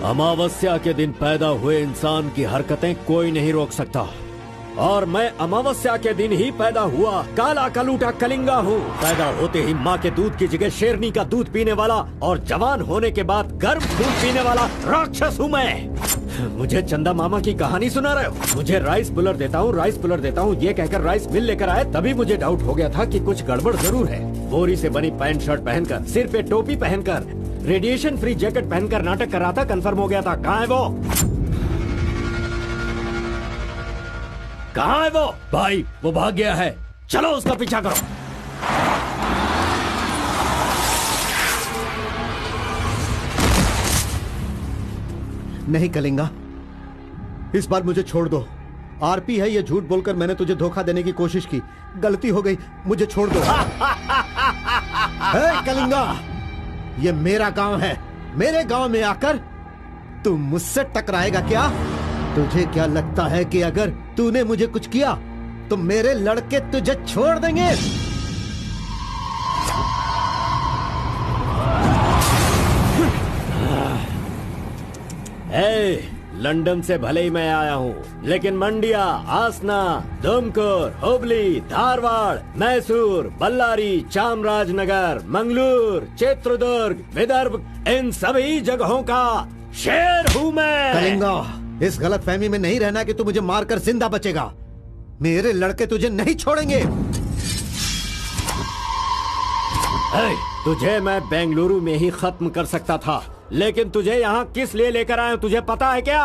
अमावस्या के दिन पैदा हुए इंसान की हरकतें कोई नहीं रोक सकता, और मैं अमावस्या के दिन ही पैदा हुआ काला कलूटा कलिंगा हूँ। पैदा होते ही माँ के दूध की जगह शेरनी का दूध पीने वाला और जवान होने के बाद गर्म दूध पीने वाला राक्षस हूँ मैं। मुझे चंदा मामा की कहानी सुना रहे हो? मुझे राइस पुलर देता हूँ, राइस पुलर देता हूँ, ये कहकर राइस मिल लेकर आए। तभी मुझे डाउट हो गया था कि कुछ गड़बड़ जरूर है। बोरी से बनी पैंट शर्ट पहनकर, सिर पे टोपी पहनकर, रेडिएशन फ्री जैकेट पहनकर नाटक कर रहा था। कंफर्म हो गया था। कहाँ है वो? कहाँ है वो? भाई वो भाग गया है, चलो उसका पीछा करो। नहीं कलिंगा, इस बार मुझे छोड़ दो। आरपी है, ये झूठ बोलकर मैंने तुझे धोखा देने की कोशिश की, गलती हो गई, मुझे छोड़ दो। कलिंगा, ये मेरा गांव है, मेरे गांव में आकर तू मुझसे टकराएगा क्या? तुझे क्या लगता है कि अगर तूने मुझे कुछ किया तो मेरे लड़के तुझे छोड़ देंगे? लंदन से भले ही मैं आया हूँ, लेकिन मंडिया, आसना, दुमकुर, हुबली, धारवाड़, मैसूर, बल्लारी, चामराजनगर, मंगलूर, चित्रदुर्ग, विदर्भ, इन सभी जगहों का शेर हूँ मैं। कलिंगा, इस गलत फहमी में नहीं रहना कि तू मुझे मारकर जिंदा बचेगा। मेरे लड़के तुझे नहीं छोड़ेंगे। तुझे मैं बेंगलुरु में ही खत्म कर सकता था, लेकिन तुझे यहाँ किस लिए लेकर आया तुझे पता है क्या?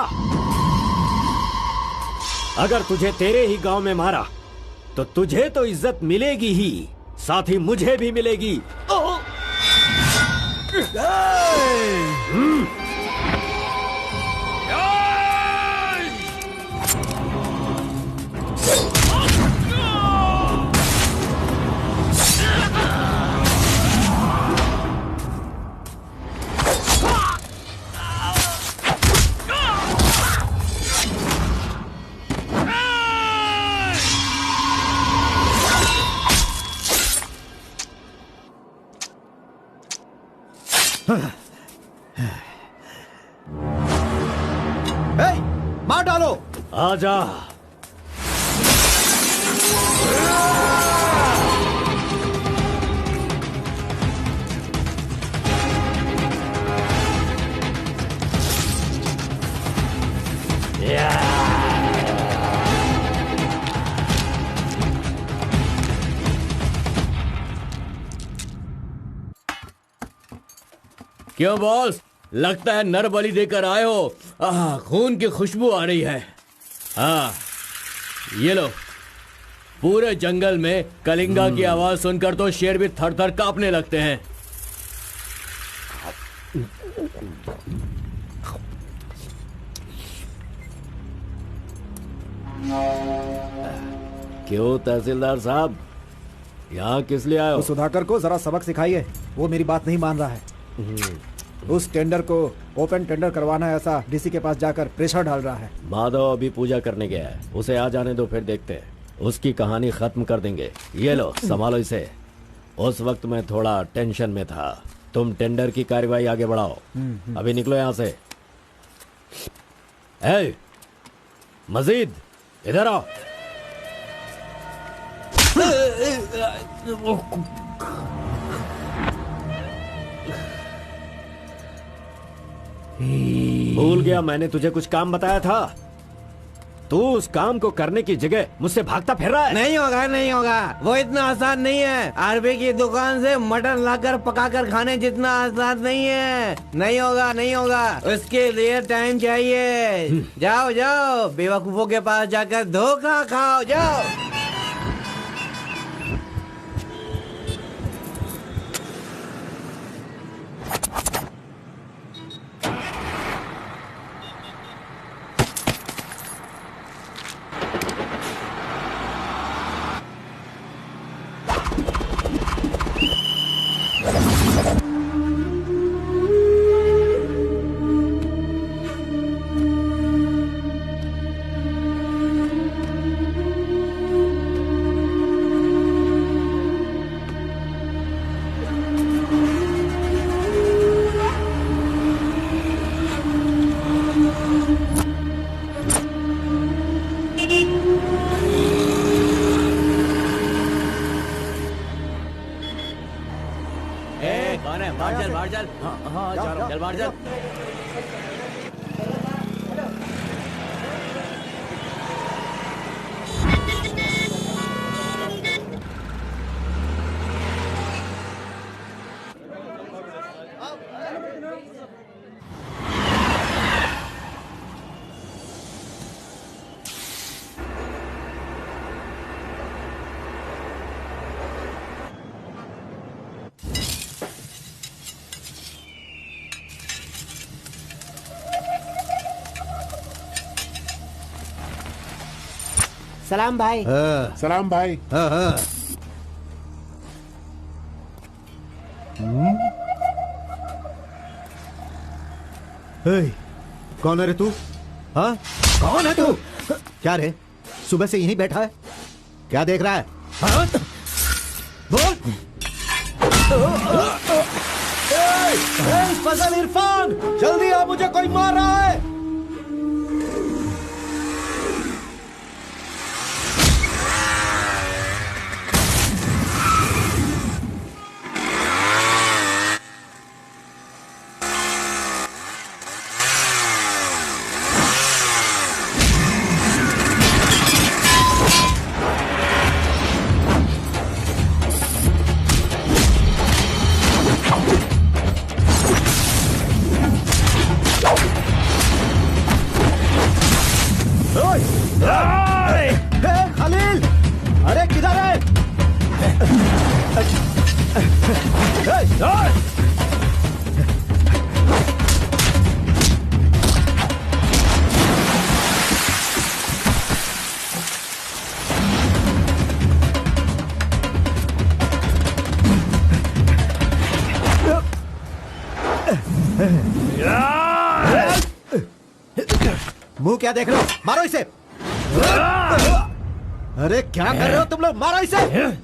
अगर तुझे तेरे ही गांव में मारा तो तुझे तो इज्जत मिलेगी ही, साथ ही मुझे भी मिलेगी। मार डालो। आजा। क्यों बॉस, लगता है नर बलि देकर आए हो। खून की खुशबू आ रही है। हाँ, ये लो। पूरे जंगल में कलिंगा की आवाज सुनकर तो शेर भी थर थर कांपने लगते हैं। क्यों तहसीलदार साहब, यहाँ किस लिए आए हो? सुधाकर को जरा सबक सिखाइए, वो मेरी बात नहीं मान रहा है। उस टेंडर को ओपन टेंडर करवाना है, ऐसा डीसी के पास जाकर प्रेशर डाल रहा है। माधव अभी पूजा करने गया है, उसे आ जाने दो, फिर देखते हैं। उसकी कहानी खत्म कर देंगे। ये लो, संभालो इसे। उस वक्त मैं थोड़ा टेंशन में था। तुम टेंडर की कार्यवाही आगे बढ़ाओ। अभी निकलो यहाँ से। ए, मजीद इधर आओ। भूल गया मैंने तुझे कुछ काम बताया था। तू उस काम को करने की जगह मुझसे भागता फिर रहा है। नहीं होगा, नहीं होगा, वो इतना आसान नहीं है। आरबी की दुकान से मटन लाकर पकाकर खाने जितना आसान नहीं है। नहीं होगा, नहीं होगा, उसके लिए टाइम चाहिए। जाओ जाओ, बेवकूफों के पास जाकर धोखा खाओ, जाओ। कौन है? बाहर चल, बाहर चल। हाँ, जा रहा हूँ। चल बाहर चल। सलाम भाई। सलाम भाई। कौन है रे तू? हाँ, कौन है तू? क्या रे, सुबह से यहीं बैठा है? क्या देख रहा है? हाँ? बोल। फजल इरफान, जल्दी आ, मुझे कोई मार रहा है। खलील, अरे किधर है? मुंह क्या देख रहे हो? मारो इसे। अरे क्या कर रहे हो तुम लोग? मारो इसे।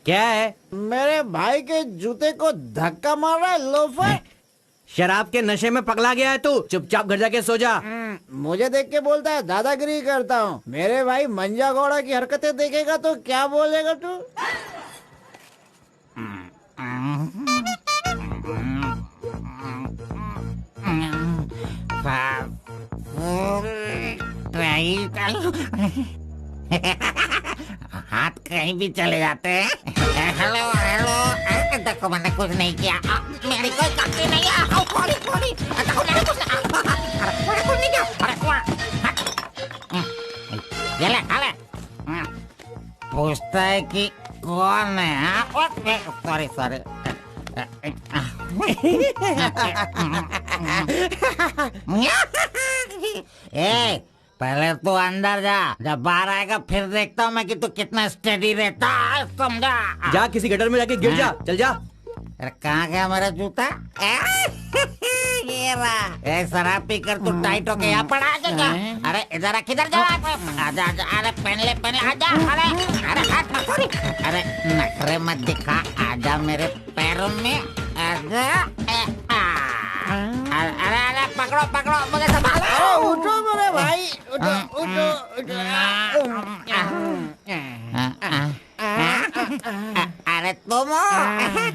क्या है? मेरे भाई के जूते को धक्का मार रहा है लोफर। शराब के नशे में पगला गया है तू। चुपचाप घर जाके सो जा। मुझे देख के बोलता है दादागिरी करता हूँ। मेरे भाई मंजा घोड़ा की हरकतें देखेगा तो क्या बोलेगा तू? हाथ कहीं भी चले जाते हैं। हेलो हेलो, देखो मैंने कुछ नहीं किया, मेरी कोई गलती नहीं है। देखो मैंने कुछ नहीं किया। ये ले, खा ले। पूछता है कि कौन है? Sorry sorry. ए, पहले तू अंदर जा, जब बाहर आएगा फिर देखता हूँ मैं कि तू कितना स्टेडी रहता है, समझा? जा किसी गटर में जाके गिर जा। चल जा। अरे कहाँ गया मेरा जूता? ये रहा। ए, शराब पीकर तू टाइट होके यहाँ पड़ा आजा। अरे इधर आ, किधर जा? आजा आजा, अरे पहन ले आजा। अरे हाथ मत छोड़ी। अरे नखरे मत दिखा, आजा मेरे पैरों में आजा। अरे अरे पकड़ो मुझे संभालो। उठो मेरे भाई, उठो। अरे तुम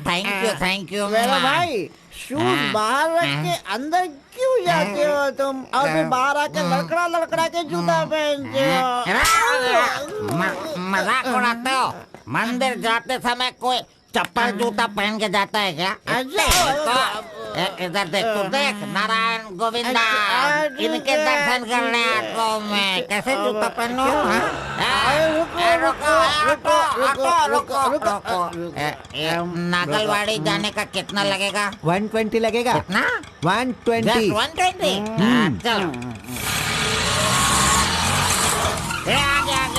थैंक यू मेरे भाई, शूज बाहर रख के अंदर क्यों जाते हो तुम? और फिर बाहर आके लड़खड़ा के जूता पहनते हो। मजाक उड़ाते हो? मंदिर जाते समय कोई चप्पल जूता पहन के जाता है क्या? इधर देख, तू देख, नारायण गोविंदा इनके दर्शन करने आता हूँ मैं। कैसे जूता पहनो? नागलवाड़ी जाने का कितना लगेगा? 120 लगेगा। कितना? 120। 120। चलो।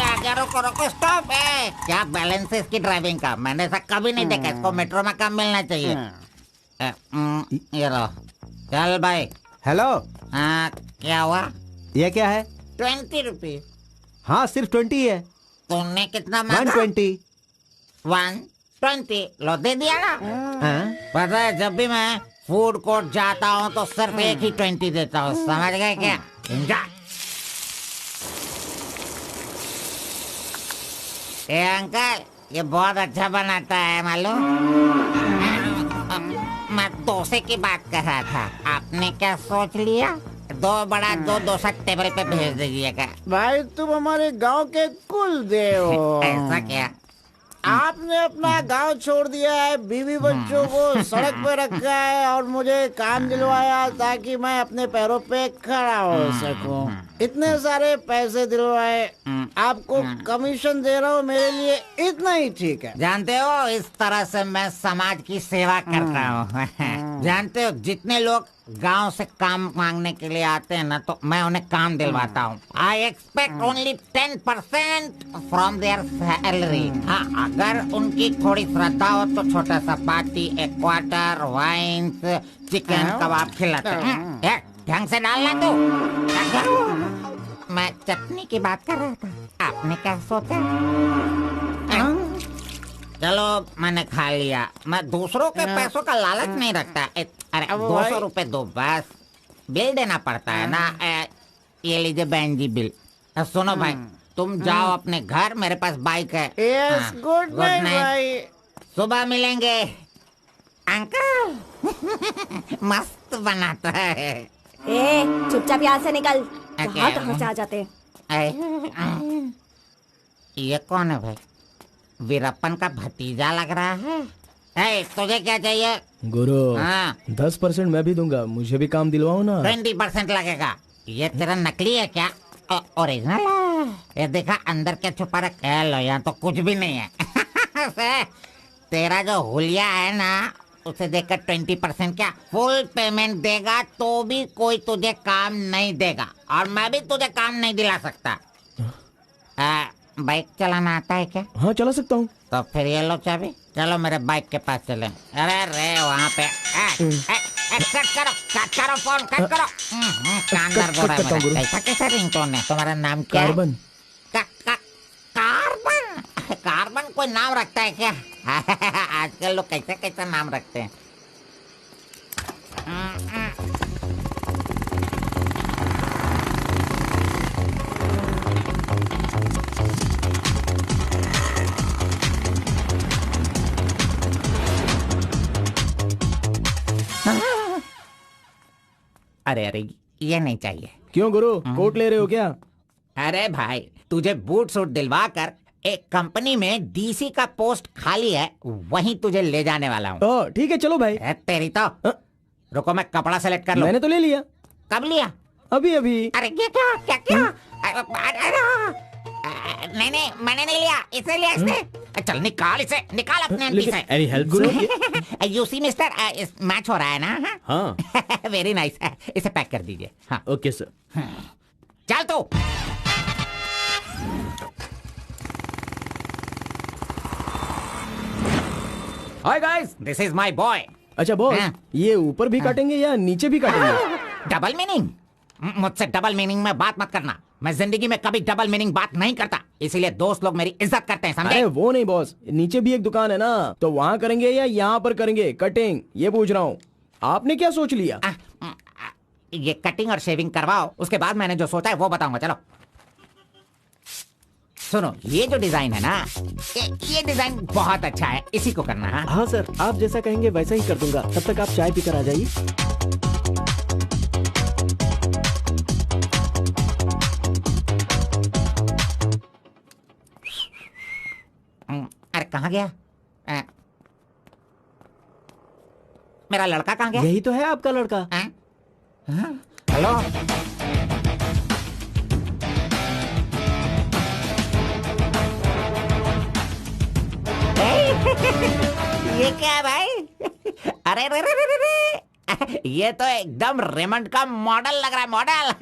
आगे रुको स्टॉप है। क्या बैलेंस है इसकी ड्राइविंग का? मैंने ऐसा कभी नहीं देखा। इसको मेट्रो में काम मिलना चाहिए। ये लो, चल भाई। हेलो, हाँ, क्या हुआ? ये क्या है? 20 रुपये। हाँ, सिर्फ 20 है। तुमने कितना मांगा? 120। 120 लो, दे दिया ना। हाँ? पता है, जब भी मैं फूड कोर्ट जाता हूँ तो सिर्फ एक ही 20 देता हूँ, समझ गए क्या? जा। ए अंकल, ये बहुत अच्छा बनाता है मालूम। मैं डोसे की बात कर रहा था, आपने क्या सोच लिया? 2 बड़ा 2 डोसा टेबल पे भेज दीजिएगा। भाई तुम हमारे गांव के कुल देव हो। ऐसा क्या? आपने अपना गांव छोड़ दिया है, बीवी बच्चों को सड़क पे रखा है और मुझे काम दिलवाया ताकि मैं अपने पैरों पे खड़ा हो सकूं। इतने सारे पैसे दिलवाए, आपको कमीशन दे रहा हूँ, मेरे लिए इतना ही ठीक है। जानते हो, इस तरह से मैं समाज की सेवा करता हूँ। जानते हो, जितने लोग गांव से काम मांगने के लिए आते हैं ना, तो मैं उन्हें काम दिलवाता हूँ। I expect only 10% from there salary. हाँ, अगर उनकी थोड़ी श्रद्धा हो तो छोटा सा पार्टी, एक क्वार्टर, वाइन्स, चिकन कबाब खिलाते हैं। ढंग से डालना तू। मैं चटनी की बात कर रहा था, आपने क्या सोचा? चलो, मैंने खा लिया। मैं दूसरों के पैसों का लालच नहीं रखता। अरे 200 रुपए दो बस, बिल देना पड़ता है ना। ये लीजिए बहन जी बिल। सुनो भाई, तुम जाओ अपने घर, मेरे पास बाइक है। यस, गुड नाइट भाई। सुबह मिलेंगे। अंकल मस्त बनाता है। ए, चुपचाप यहाँ से निकल। कहाँ से आ जाते हैं? ये कौन है भाई? वीरप्पन का भतीजा लग रहा है। तुझे क्या चाहिए? गुरु, हाँ, 10% मैं भी दूंगा, मुझे भी काम दिलवाओ ना। 20% लगेगा। ये तेरा नकली है क्या? ओरिजिनल है। ये देखा अंदर क्या छुपा रखा है? लो, यहाँ तो कुछ भी नहीं है। तेरा जो हुलिया है ना, उसे देखकर 20% क्या फुल पेमेंट देगा तो भी कोई तुझे काम नहीं देगा, और मैं भी तुझे काम नहीं दिला सकता। बाइक चलाना आता है क्या? हाँ, चला सकता हूँ। तो फिर ये लो चाबी, चलो मेरे बाइक के पास चले। अरे रे वहाँ पे कट करो फोन, कट करो। कान दर्द हो रहा है मेरा। ऐसा कैसा रिंगटोन है? तुम्हारा नाम क्या है? कार्बन। कार्बन? कार्बन कोई नाम रखता है क्या? आजकल लोग कैसे कैसे नाम रखते हैं। अरे अरे, ये नहीं चाहिए। क्यों गुरु, कोट ले रहे हो क्या? अरे भाई, तुझे बूट सूट दिलवा कर एक कंपनी में डीसी का पोस्ट खाली है, वहीं तुझे ले जाने वाला हूँ। ठीक है, चलो भाई। तेरी तो। रुको, मैं कपड़ा सेलेक्ट कर लूं। मैंने तो ले लिया। कब लिया? अभी अभी। अरे ये क्या? नहीं, मैंने नहीं लिया, इसे लिया इसने। चल निकाल इसे, निकाल अपने एंटी से। Any help Guru? You see mister, match हो रहा है ना? हाँ। Very nice. इसे पैक कर दीजिए। हाँ, ओके सर। चल तो। Hi guys, this is my boy. अच्छा बॉस, हाँ। ये ऊपर भी काटेंगे या नीचे भी काटेंगे? Double meaning? मुझसे डबल मीनिंग में बात मत करना। मैं जिंदगी में कभी डबल मीनिंग बात नहीं करता, इसीलिए दोस्त लोग मेरी इज्जत करते हैं, समझे? अरे वो नहीं बॉस, नीचे भी एक दुकान है ना, तो वहाँ करेंगे या यहाँ पर करेंगे कटिंग, ये पूछ रहा हूँ। आपने क्या सोच लिया? ये कटिंग और शेविंग करवाओ, उसके बाद मैंने जो सोचा है वो बताऊंगा। चलो सुनो, ये जो डिजाइन है ना, ये डिजाइन बहुत अच्छा है, इसी को करना है। हाँ सर, आप जैसा कहेंगे वैसा ही कर दूंगा। तब तक आप चाय पीकर आ जाइए। अरे कहाँ गया? मेरा लड़का कहाँ गया? यही तो है आपका लड़का। हेलो, ये क्या है भाई? अरे रे रे रे रे रे। ये तो एकदम रेमंड का मॉडल लग रहा है, मॉडल।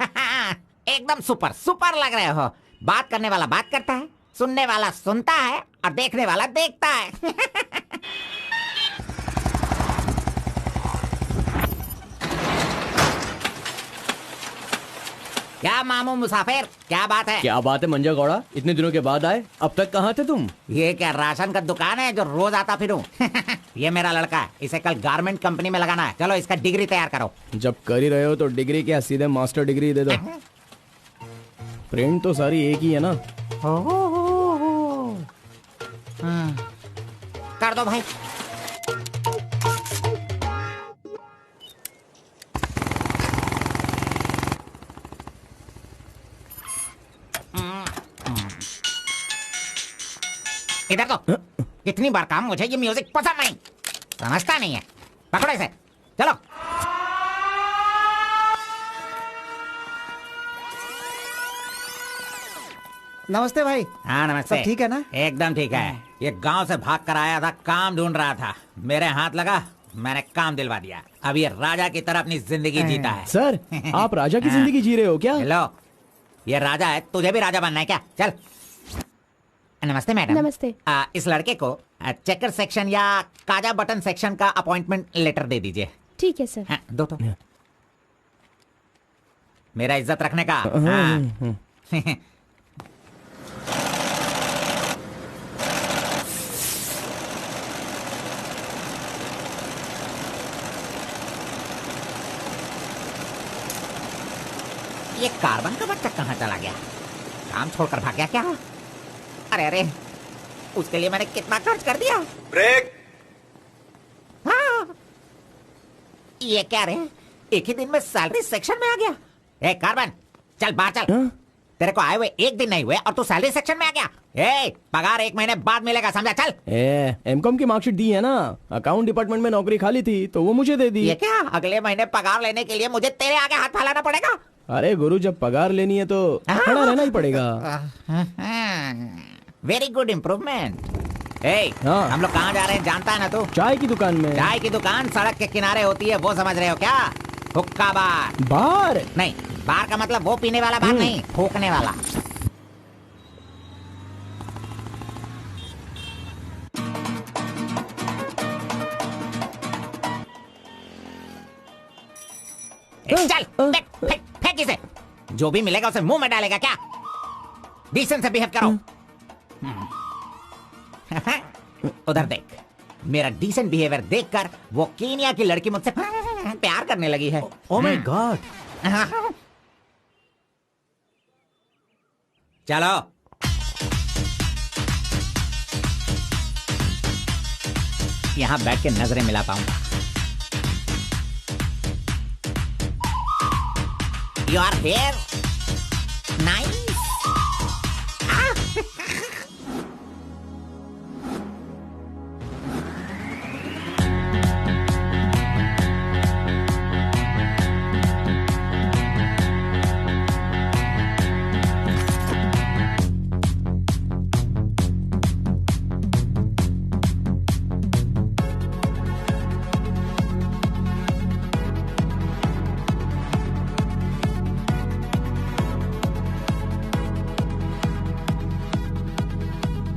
एकदम सुपर सुपर लग रहे हो। बात करने वाला बात करता है, सुनने वाला सुनता है और देखने वाला देखता है। क्या मामू मुसाफिर, क्या बात है? क्या बात है मंजा गौड़ा, इतने दिनों के बाद आए, अब तक कहाँ थे तुम? ये क्या राशन का दुकान है जो रोज आता फिरूं? ये मेरा लड़का है, इसे कल गारमेंट कंपनी में लगाना है। चलो इसका डिग्री तैयार करो। जब कर ही रहे हो तो डिग्री क्या, सीधे मास्टर डिग्री दे दो। प्रिंट तो सारी एक ही है ना। कर दो भाई। इधर तो कितनी बार काम, मुझे ये म्यूजिक पसंद नहीं, समझता नहीं है। पकड़ो इसे, चलो। नमस्ते भाई। हाँ नमस्ते। सब ठीक है ना? एकदम ठीक है। ये गांव से भाग कर आया था, काम ढूंढ रहा था, मेरे हाथ लगा, मैंने काम दिलवा दिया। अब ये राजा की तरह अपनी जिंदगी जीता है। सर, आप राजा की जिंदगी जी रहे हो क्या? हेलो, ये राजा है, तुझे भी राजा बनना है क्या? चल। नमस्ते मैडम। नमस्ते। इस लड़के को चेकर सेक्शन या काजा बटन सेक्शन का अपॉइंटमेंट लेटर दे दीजिए। ठीक है सर। हाँ, दो तो। मेरा इज्जत रखने का। हाँ। ये कार्बन का बच्चा कहाँ चला गया? काम छोड़कर भाग गया क्या? अरे अरे, उसके लिए मैंने कितना खर्च कर दिया। ब्रेक। हाँ। ये क्या रे, एक ही दिन में सैलरी सेक्शन में आ गया। ए कार्बन, चल बाहर चल। तेरे को आए हुए एक दिन नहीं हुए और तू सैलरी सेक्शन में आ गया। ए, पगार 1 महीने बाद मिलेगा, समझा? चल। एमकॉम की मार्कशीट दी है ना, अकाउंट डिपार्टमेंट में नौकरी खाली थी तो वो मुझे दे दी। ये क्या, अगले महीने पगार लेने के लिए मुझे तेरे आगे हाथ फैलाना पड़ेगा? अरे गुरु, जब पगार लेनी है तो खड़ा रहना ही पड़ेगा। Very good improvement. हाँ। हम लोग कहाँ जा रहे हैं जानता है ना तू? चाय की दुकान में। चाय की दुकान सड़क के किनारे होती है, वो समझ रहे हो क्या? हुक्का बार। बार नहीं, बार का मतलब वो पीने वाला बार नहीं, फूकने वाला। चल फेंक इसे, जो भी मिलेगा उसे मुंह में डालेगा क्या? डिसेंट से बिहेव करो। उधर देख, मेरा डिसेंट बिहेवियर देखकर वो कीनिया की लड़की मुझसे प्यार करने लगी है। Oh my God. चलो। यहां बैठ के नजरें मिला पाऊंगा। You are here? Nice.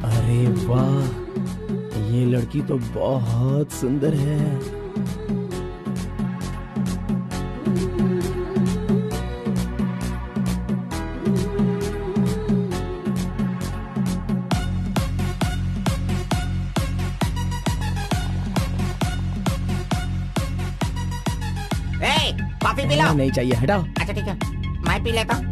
अरे वाह, ये लड़की तो बहुत सुंदर है। बीड़ी पी लो। नहीं चाहिए, हटाओ। अच्छा ठीक है, मैं पी लेता हूँ।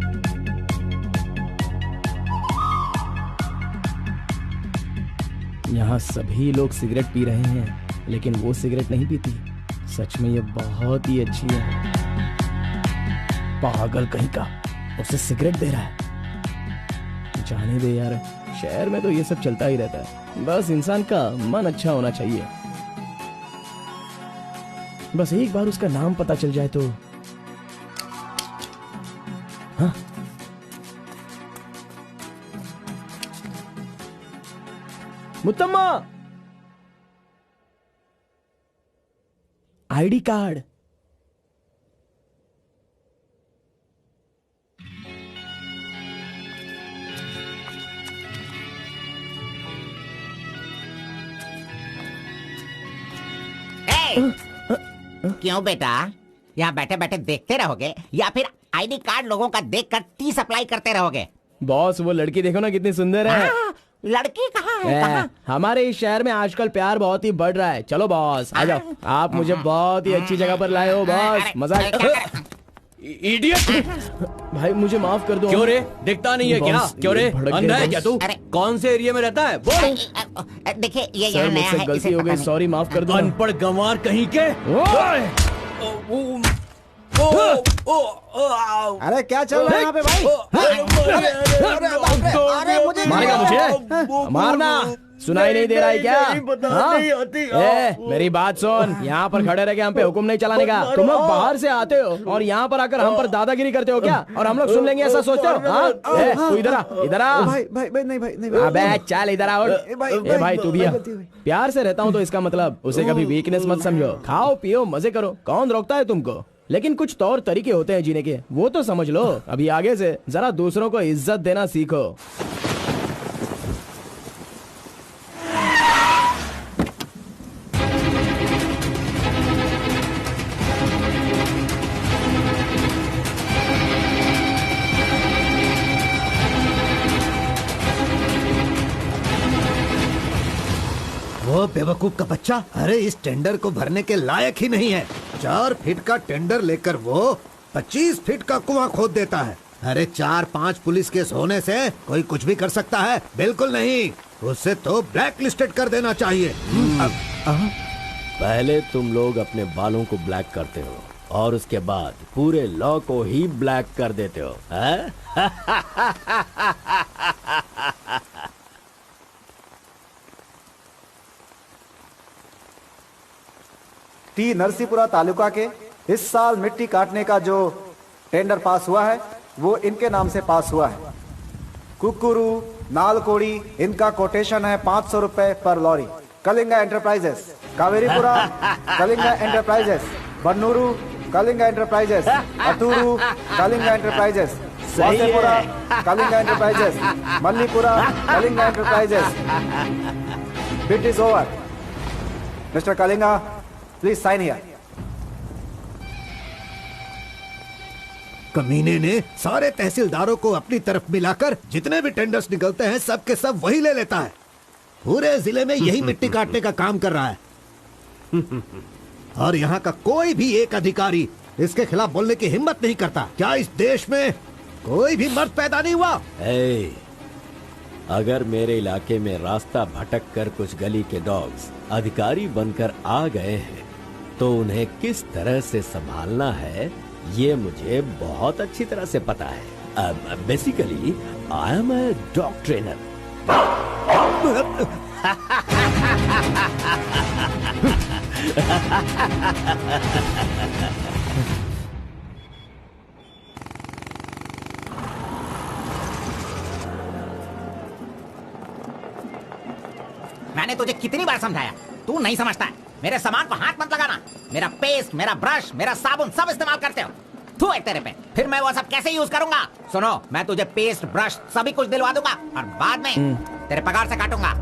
यहाँ सभी लोग सिगरेट पी रहे हैं, लेकिन वो सिगरेट नहीं पीती। सच में ये बहुत ही अच्छी है। पागल कहीं का, उसे सिगरेट दे रहा है। जाने दे यार, शहर में तो ये सब चलता ही रहता है। बस इंसान का मन अच्छा होना चाहिए। बस एक बार उसका नाम पता चल जाए तो। हाँ, मुत्तम्मा, आईडी कार्ड। क्यों बेटा, यहाँ बैठे बैठे देखते रहोगे या फिर आईडी कार्ड लोगों का देखकर टी सप्लाई करते रहोगे? बॉस, वो लड़की देखो ना कितनी सुंदर है। लड़की कहाँ है? कहाँ? हमारे इस शहर में आजकल प्यार बहुत ही बढ़ रहा है। चलो बॉस, आ जाओ। आप मुझे बहुत ही अच्छी जगह पर लाए हो बॉस। मजाक। इडियट! भाई मुझे माफ कर दो। क्यों रे, दिखता नहीं है क्या? बॉस, क्यों रे, भड़क अंधा गए है क्या तू? अरे। कौन से एरिया में रहता है बोल? देखिए ये सर, यहाँ नया मुझसे है, गलती इसे हो पता गई, नहीं। सॉरी, माफ कर दो। अनपढ़ गंवार कहीं के। अरे क्या चल रहा है यहाँ पे भाई? अरे मुझे मारेगा मुझे? मारना सुनाई नहीं दे रहा है क्या? हाँ? मेरी बात सुन, यहाँ पर खड़े रह के हम पे हुक्म नहीं चलाने का। तुम लोग बाहर से आते हो और यहाँ पर आकर हम पर दादागिरी करते हो क्या? और हम लोग सुन लेंगे ऐसा सोचते हो? हाँ? तू इधर आ, इधर आ। भाई भाई भाई नहीं भाई नहीं। अबे चल इधर आओ। भाई तू भी आ। प्यार से रहता हूँ तो इसका मतलब उसे कभी वीकनेस मत समझो। खाओ पियो मजे करो, कौन रोकता है तुमको? लेकिन कुछ तौर तरीके होते हैं जीने के, वो तो समझ लो। अभी आगे से जरा दूसरों को इज्जत देना सीखो। वो बेवकूफ का बच्चा, अरे इस टेंडर को भरने के लायक ही नहीं है। 4 फीट का टेंडर लेकर वो 25 फीट का कुआं खोद देता है। अरे 4-5 पुलिस केस होने से कोई कुछ भी कर सकता है? बिल्कुल नहीं, उसे तो ब्लैक लिस्टेड कर देना चाहिए। पहले तुम लोग अपने बालों को ब्लैक करते हो और उसके बाद पूरे लॉ को ही ब्लैक कर देते हो, हैं? टी नरसीपुरा तालुका के इस साल मिट्टी काटने का जो टेंडर पास हुआ है वो इनके नाम से पास हुआ है। कुकुरू, नालकोड़ी, इनका कोटेशन है 500 रुपए पर lorry. Kalinga enterprises, Kaveripura Kalinga enterprises, Bannur Kalinga enterprises, Attur Kalinga enterprises, Vasepura Kalinga enterprises, Mallipura Kalinga enterprises. Bit is over. Mister Kalinga, please sign here. कमीने ने सारे तहसीलदारों को अपनी तरफ मिलाकर जितने भी टेंडर्स निकलते हैं सब के सब वही ले लेता है। पूरे जिले में यही मिट्टी काटने का काम कर रहा है। और यहाँ का कोई भी एक अधिकारी इसके खिलाफ बोलने की हिम्मत नहीं करता। क्या इस देश में कोई भी मर्द पैदा नहीं हुआ? अगर मेरे इलाके में रास्ता भटक कर कुछ गली के डॉग्स अधिकारी बनकर आ गए हैं तो उन्हें किस तरह से संभालना है ये मुझे बहुत अच्छी तरह से पता है। Basically I am a dog trainer. मैंने तुझे कितनी बार समझाया, तू नहीं समझता है। मेरे सामान को हाथ मत लगाना। मेरा पेस्ट, मेरा ब्रश, मेरा साबुन सब इस्तेमाल करते हो। तू है तेरे पे, फिर मैं वो सब कैसे यूज करूंगा? सुनो, मैं तुझे पेस्ट, ब्रश सभी कुछ दिलवा दूंगा और बाद में तेरे पगार से काटूंगा।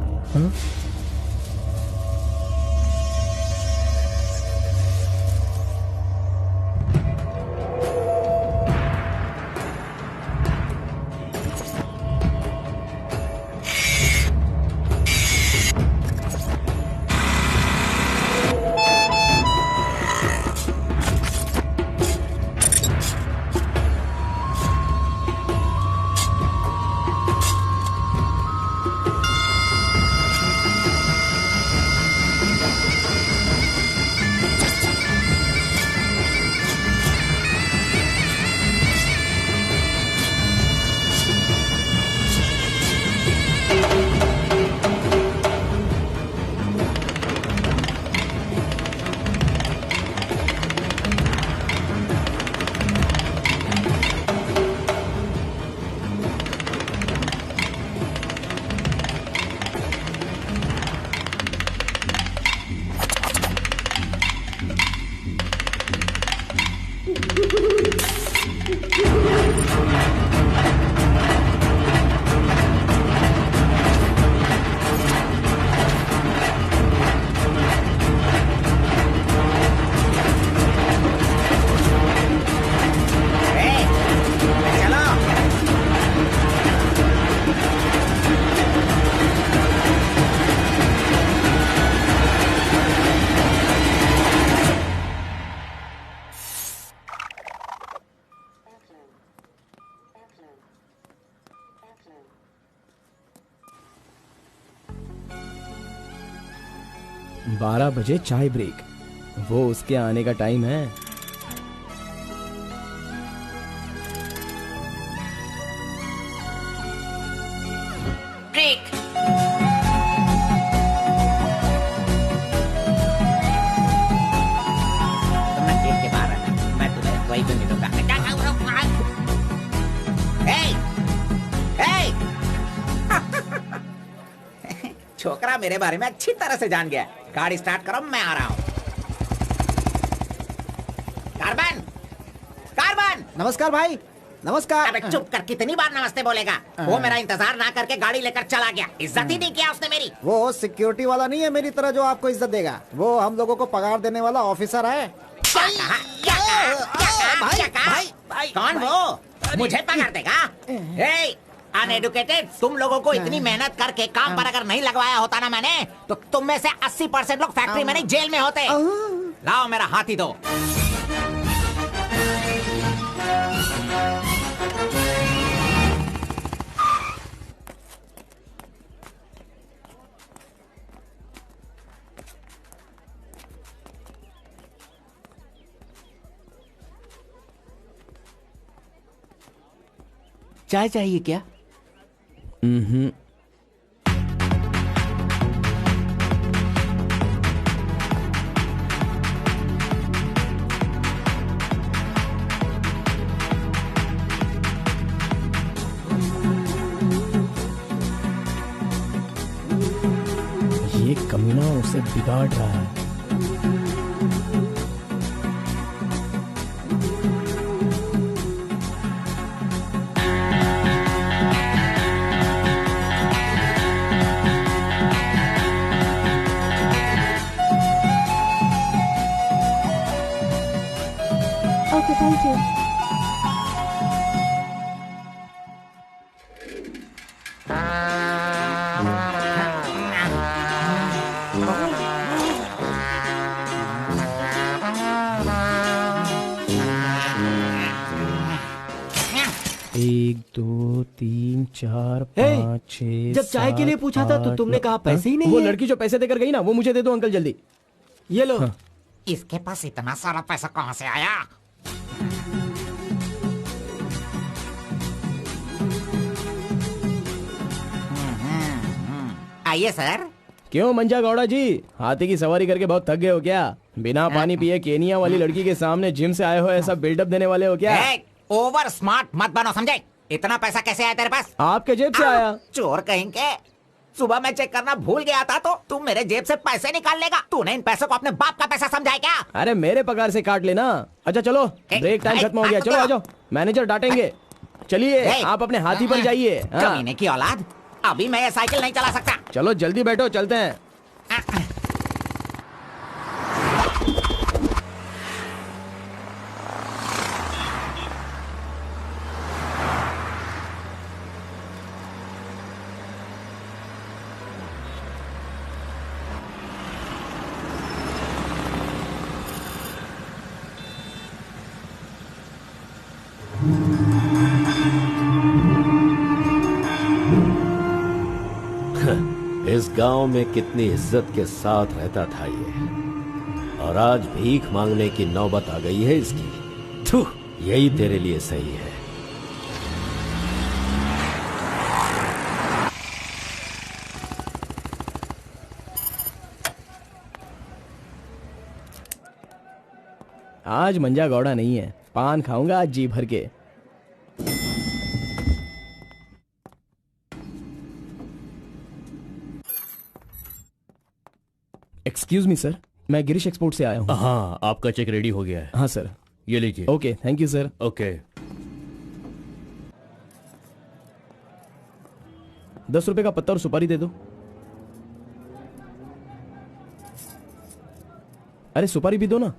12 बजे चाय ब्रेक, वो उसके आने का टाइम है। ब्रेक। तुमने गेट के बाहर रहना, मैं तुम्हें वहीं पे मिलूंगा। छोकरा मेरे बारे में अच्छी तरह से जान गया। गाड़ी स्टार्ट करो, मैं आ रहा हूँ। Carbon, carbon. नमस्कार भाई, नमस्कार। अबे चुप कर, कितनी बार नमस्ते बोलेगा? वो मेरा इंतजार ना करके गाड़ी लेकर चला गया। इज्जत ही नहीं किया उसने मेरी। वो सिक्योरिटी वाला नहीं है मेरी तरह जो आपको इज्जत देगा। वो हम लोगों को पगार देने वाला ऑफिसर है। कौन वो? मुझे पगार देगा? अनएडुकेटेड, तुम लोगों को इतनी मेहनत करके काम पर अगर नहीं लगवाया होता ना मैंने, तो तुम में से 80% लोग फैक्ट्री में नहीं जेल में होते। लाओ मेरा हाथी दो। चाय चाहिए क्या? ये कमीना उसे बिगाड़ रहा है। Okay, thank you. एक, दो, तीन, चार, पाँच, छह। जब चाय के लिए पूछा था तो तुमने कहा पैसे ही नहीं वो है। लड़की जो पैसे देकर गई ना, वो मुझे दे दो अंकल जल्दी। ये लो। इसके पास इतना सारा पैसा कहाँ से आया? आइए सर। क्यों मंजा गौड़ा जी, हाथी की सवारी करके बहुत थक गए हो क्या? बिना पानी पिए केनिया वाली लड़की के सामने जिम से आए हो, ऐसा बिल्डअप देने वाले हो क्या? ओवर स्मार्ट मत बनो, समझे? इतना पैसा कैसे आया तेरे पास? आपके जेब से आया। चोर कहेंगे। सुबह मैं चेक करना भूल गया था तो तुम मेरे जेब से पैसे निकाल लेगा। तूने इन पैसों को अपने बाप का पैसा समझा है क्या? अरे मेरे पगार से काट लेना। अच्छा चलो, ब्रेक टाइम खत्म हो गया, चलो आ जाओ, मैनेजर डांटेंगे। चलिए आप अपने हाथी पर जाइए। कमीने की औलाद, अभी मैं ये साइकिल नहीं चला सकता। चलो जल्दी बैठो, चलते हैं। इस गांव में कितनी इज्जत के साथ रहता था ये, और आज भीख मांगने की नौबत आ गई है इसकी। थू, यही तेरे लिए सही है। आज मंजा गौड़ा नहीं है, पान खाऊंगा आज जी भर के। एक्सक्यूज मी सर, मैं गिरीश एक्सपोर्ट से आया हूँ। हाँ, आपका चेक रेडी हो गया है। हाँ सर। ये लीजिए। Okay, thank you sir. Okay. 10 रुपए का पत्ता और सुपारी दे दो। अरे सुपारी भी दो ना।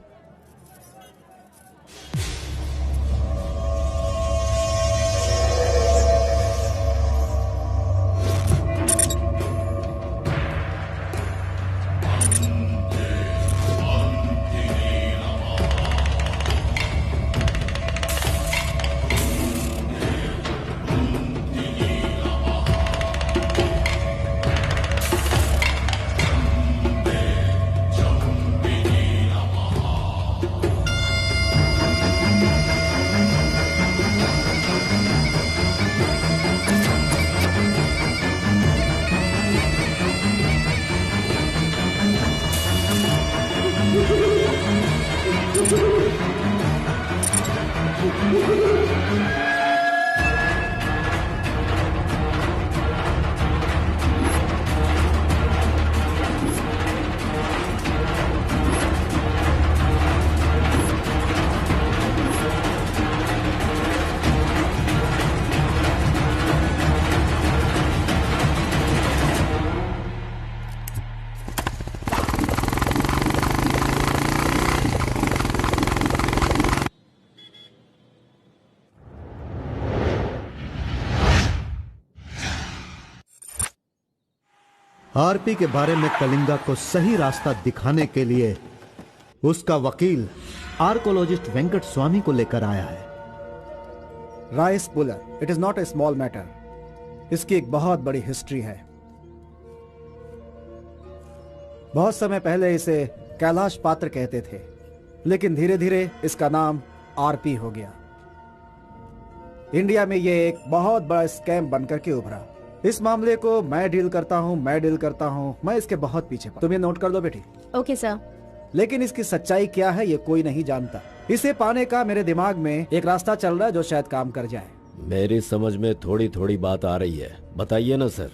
आरपी के बारे में कलिंगा को सही रास्ता दिखाने के लिए उसका वकील आर्कोलॉजिस्ट वेंकट स्वामी को लेकर आया है। Rice puller, it is not a small matter. इसकी एक बहुत बड़ी हिस्ट्री है। बहुत समय पहले इसे कैलाश पात्र कहते थे, लेकिन धीरे धीरे इसका नाम आरपी हो गया। इंडिया में यह एक बहुत बड़ा स्कैम बनकर के उभरा। इस मामले को मैं डील करता हूँ, मैं इसके बहुत पीछे तुम ये नोट कर लो बेटी। Okay sir. लेकिन इसकी सच्चाई क्या है ये कोई नहीं जानता। इसे पाने का मेरे दिमाग में एक रास्ता चल रहा है जो शायद काम कर जाए। मेरी समझ में थोड़ी थोड़ी बात आ रही है, बताइए ना सर।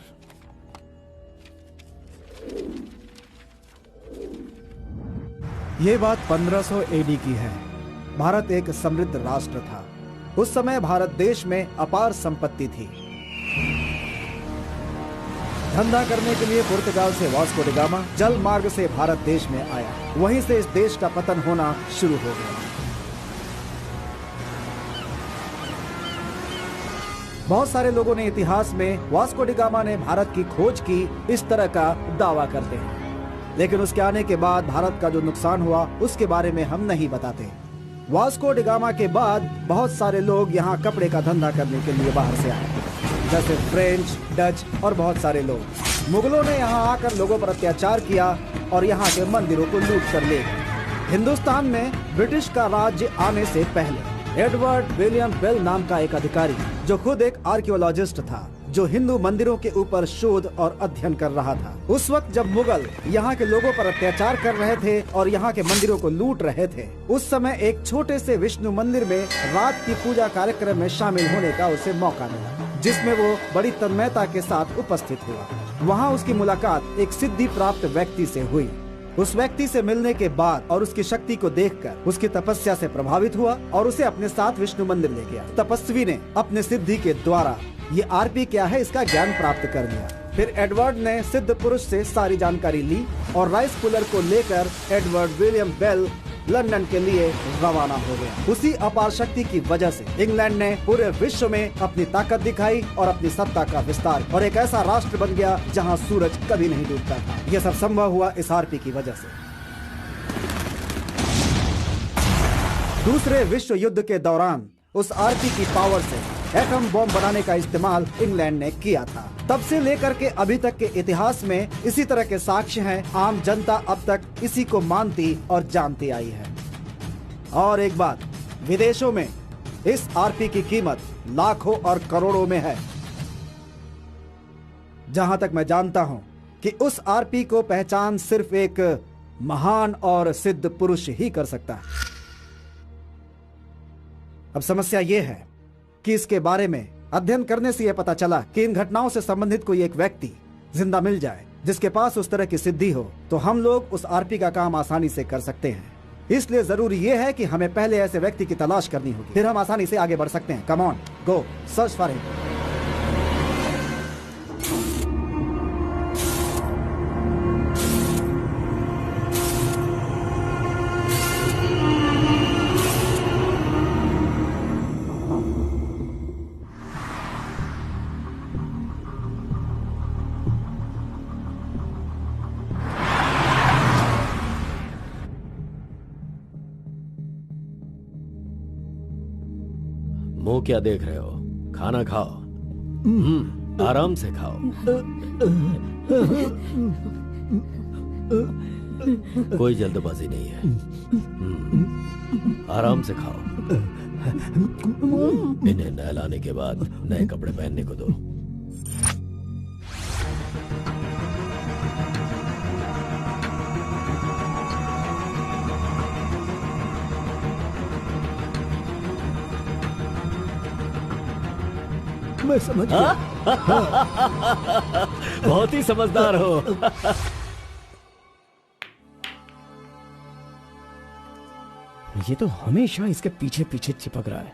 ये बात 1500 एडी की है। भारत एक समृद्ध राष्ट्र था। उस समय भारत देश में अपार संपत्ति थी। धंधा करने के लिए पुर्तगाल से वास्को डी गामा जल मार्ग से भारत देश में आया। वहीं से इस देश का पतन होना शुरू हो गया। बहुत सारे लोगों ने इतिहास में वास्को डी गामा ने भारत की खोज की इस तरह का दावा करते हैं, लेकिन उसके आने के बाद भारत का जो नुकसान हुआ उसके बारे में हम नहीं बताते। वास्को डी गामा के बाद बहुत सारे लोग यहाँ कपड़े का धंधा करने के लिए बाहर से आए, जैसे फ्रेंच, डच और बहुत सारे लोग। मुगलों ने यहाँ आकर लोगों पर अत्याचार किया और यहाँ के मंदिरों को लूट कर ले गए। हिंदुस्तान में ब्रिटिश का राज्य आने से पहले एडवर्ड विलियम बेल नाम का एक अधिकारी, जो खुद एक आर्कियोलॉजिस्ट था, जो हिंदू मंदिरों के ऊपर शोध और अध्ययन कर रहा था। उस वक्त जब मुगल यहाँ के लोगों पर अत्याचार कर रहे थे और यहाँ के मंदिरों को लूट रहे थे, उस समय एक छोटे से विष्णु मंदिर में रात की पूजा कार्यक्रम में शामिल होने का उसे मौका मिला, जिसमें वो बड़ी तन्मयता के साथ उपस्थित हुआ। वहाँ उसकी मुलाकात एक सिद्धि प्राप्त व्यक्ति से हुई। उस व्यक्ति से मिलने के बाद और उसकी शक्ति को देखकर उसकी तपस्या से प्रभावित हुआ और उसे अपने साथ विष्णु मंदिर ले गया। तपस्वी ने अपने सिद्धि के द्वारा ये आरपी क्या है इसका ज्ञान प्राप्त कर लिया। फिर एडवर्ड ने सिद्ध पुरुष से सारी जानकारी ली और राइस पुलर को लेकर एडवर्ड विलियम बेल लंदन के लिए रवाना हो गया। उसी अपार शक्ति की वजह से इंग्लैंड ने पूरे विश्व में अपनी ताकत दिखाई और अपनी सत्ता का विस्तार, और एक ऐसा राष्ट्र बन गया जहां सूरज कभी नहीं डूबता था। यह सब संभव हुआ इस आरपी की वजह से। दूसरे विश्व युद्ध के दौरान उस आरपी की पावर से एटम बॉम्ब बनाने का इस्तेमाल इंग्लैंड ने किया था। तब से लेकर के अभी तक के इतिहास में इसी तरह के साक्ष्य हैं। आम जनता अब तक इसी को मानती और जानती आई है। और एक बात, विदेशों में इस आरपी की कीमत लाखों और करोड़ों में है। जहां तक मैं जानता हूं कि उस आरपी को पहचान सिर्फ एक महान और सिद्ध पुरुष ही कर सकता है। अब समस्या यह है कि इसके बारे में अध्ययन करने से यह पता चला कि इन घटनाओं से संबंधित कोई एक व्यक्ति जिंदा मिल जाए जिसके पास उस तरह की सिद्धि हो, तो हम लोग उस आरपी का काम आसानी से कर सकते हैं। इसलिए जरूरी यह है कि हमें पहले ऐसे व्यक्ति की तलाश करनी होगी, फिर हम आसानी से आगे बढ़ सकते हैं। Come on, go search for him. मुंह क्या देख रहे हो? खाना खाओ। आराम से खाओ। कोई जल्दबाजी नहीं है। आराम से खाओ। इन्हें नहलाने के बाद नए कपड़े पहनने को दो। मैं समझ गया। बहुत ही समझदार हो। ये तो हमेशा इसके पीछे पीछे चिपक रहा है।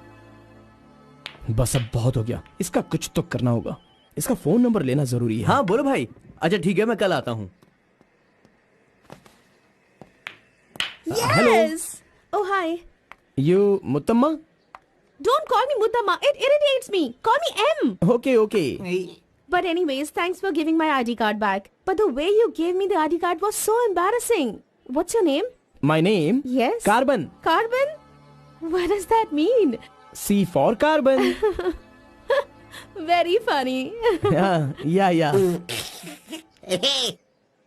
बस अब बहुत हो गया, इसका कुछ तो करना होगा। इसका फोन नंबर लेना जरूरी है। हाँ बोलो भाई। अच्छा ठीक है, मैं कल आता हूँ। Yes. Oh hi. You Muthamma? Don't call me Mutamma. It irritates me. Call me M. Okay okay. But anyways, thanks for giving my ID card back. But the way you gave me the ID card was so embarrassing. What's your name? My name? Yes. Carbon. Carbon? What does that mean? C for carbon. Very funny. yeah.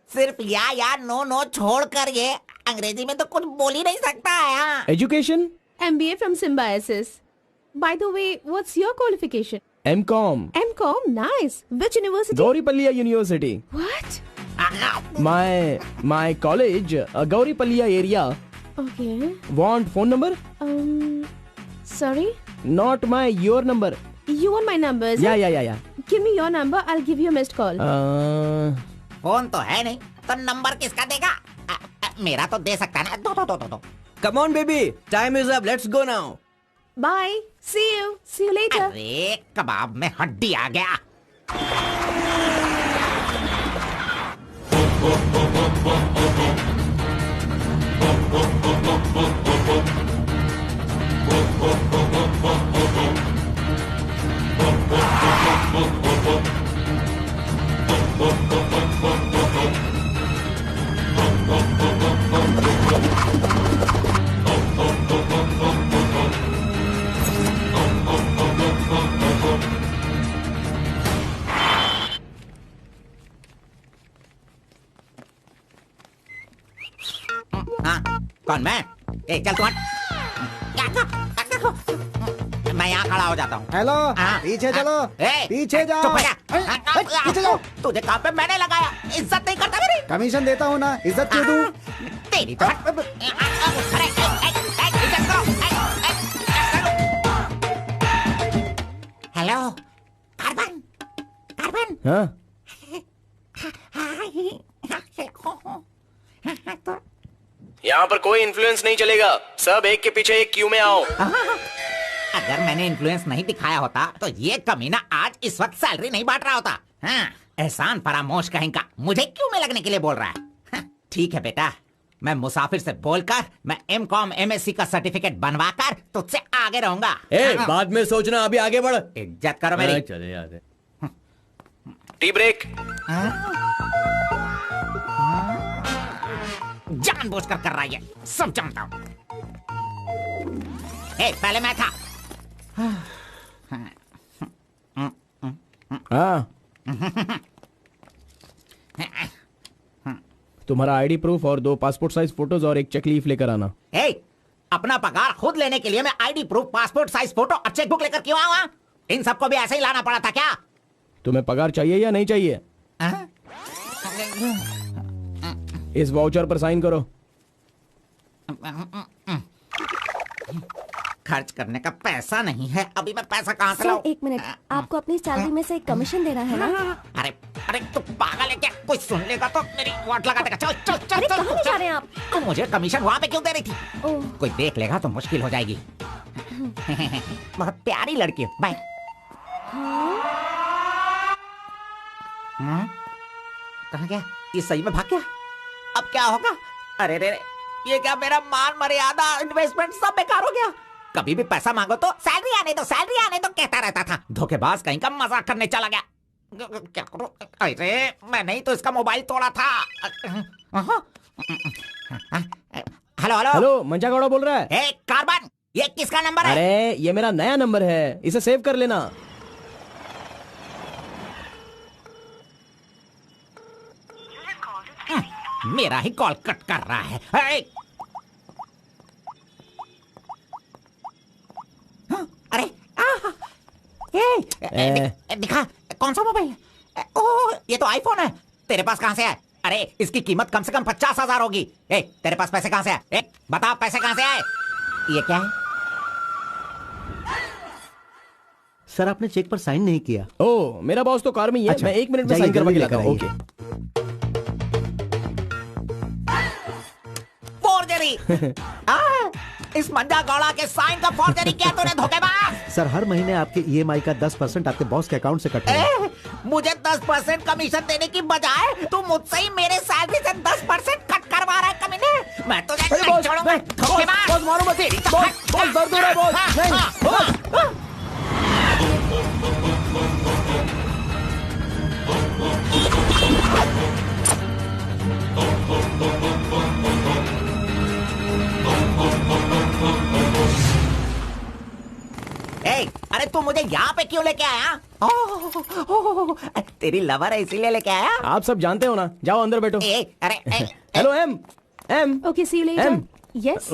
सिर्फ या no छोड़ कर ये अंग्रेजी में तो कुछ बोल ही नहीं सकता है। हाँ। Education? MBA from Symbiosis. By the way, what's your qualification? M.Com. M.Com? Nice. Which university? Gauripalliya University. What? My college, Gauripalliya area. Okay. Want phone number? Sorry? Not your number. You want my number? is it? Yeah. Give me your number. I'll give you a missed call. Phone तो है नहीं तो number किसका देगा? मेरा तो दे सकता है ना। दो। Come on, baby. Time is up. Let's go now. Bye. See you. See you later. अरे कबाब में हड्डी आ गया। कौन मैं? चल तू हट। मैं यहाँ खड़ा हो जाता हूँ। हेलो, पीछे चलो। पीछे जाओ। चुप हो जा। पीछे जाओ। तुझे काम पे मैंने लगाया, इज्जत नहीं करता मेरी। कमीशन देता हूँ ना, इज्जत क्यों दूँ? तेरी तो इज्जत करो। Hello, carbon. हाँ? यहाँ पर कोई इन्फ्लुएंस नहीं चलेगा। सब एक के पीछे एक क्यू में आओ। अगर मैंने इन्फ्लुएंस नहीं दिखाया होता तो ये कमीना आज इस वक्त सैलरी नहीं बांट रहा होता। हाँ, एहसान फरामोश कहेंगा, मुझे क्यों में लगने के लिए बोल रहा है? हाँ, ठीक है बेटा, मैं मुसाफिर से बोलकर मैं M.Com MSc का सर्टिफिकेट बनवाकर तुझसे आगे रहूंगा। बाद में सोचना, अभी आगे बढ़। इज्जत करो मेरी। चले यार। Tea break. जानबूझकर कर रहा है, सब जानता हूँ। पहले मैं था। हाँ। तुम्हारा आईडी प्रूफ और 2 पासपोर्ट साइज फोटोज और एक चेक लीफ लेकर आना। अपना पगार खुद लेने के लिए मैं ID proof, passport size photo और चेकबुक लेकर क्यों आऊँ? इन सबको भी ऐसे ही लाना पड़ा था क्या? तुम्हें पगार चाहिए या नहीं चाहिए? इस वाउचर पर साइन करो। खर्च करने का पैसा नहीं है, अभी मैं पैसा कहाँ से लाऊं? एक मिनट, आपको अपनी सैलरी में से एक कमीशन देना है ना? अरे तू पागल है क्या? कोई सुन लेगा तो मेरी वाट लगा देगा। चल। अरे कहाँ ले जा रहे हैं आप? तू मुझे कमीशन वहाँ पे क्यों दे रही थी? कोई देख लेगा तो मुश्किल हो जाएगी। बहुत प्यारी लड़की है। बाय। कहाँ गया? ये सही में भाग गया? अब क्या होगा? अरे रे, ये क्या मेरा मान मर्यादा इन्वेस्टमेंट सब बेकार हो गया? कभी भी पैसा मांगो तो सैलरी आने दो कहता रहता था। धोखेबाज कहीं का मजाक करने चला गया। क्या करूं? अरे मैंने ही तो इसका मोबाइल तोड़ा था। हेलो, मंचा गौड़ा बोल रहा है। कार्बन, ये किसका नंबर है? अरे ये मेरा नया नंबर है, इसे सेव कर लेना। मेरा ही कॉल कट कर रहा है। अरे दिखा, कौन सा मोबाइल है? ओह, ये तो आईफोन है। तेरे पास कहां से है? अरे इसकी कीमत कम से कम 50,000 होगी। तेरे पास पैसे कहां से आए? बता, पैसे कहां से आए? ये क्या है? सर, आपने चेक पर साइन नहीं किया। ओह, मेरा बॉस तो कार में ही है। मैं 1 मिनट में साइन करवा के लाता हूं। ओके। फोर्जरी। इस मंजा गौड़ा के साइन का फोर्जरी किया तूने, धोखेबाज। सर, हर महीने आपके EMI का 10% आपके बॉस के अकाउंट से कट होगा। मुझे 10% कमीशन देने की बजाय तू मुझसे ही मेरे सैलरी से 10% कट करवा रहा है कमीने। मैं तुझे नहीं छोड़ूंगा, धोखेबाज। बॉस मारो मत। बॉस दर्द हो रहा है बॉस। नहीं। मुझे यहाँ पे क्यों लेके आया? तेरी लवर है इसीलिए लेके आया? आप सब जानते हो ना, जाओ अंदर बैठो। अरे hello M. Okay, see you later. M. Yes.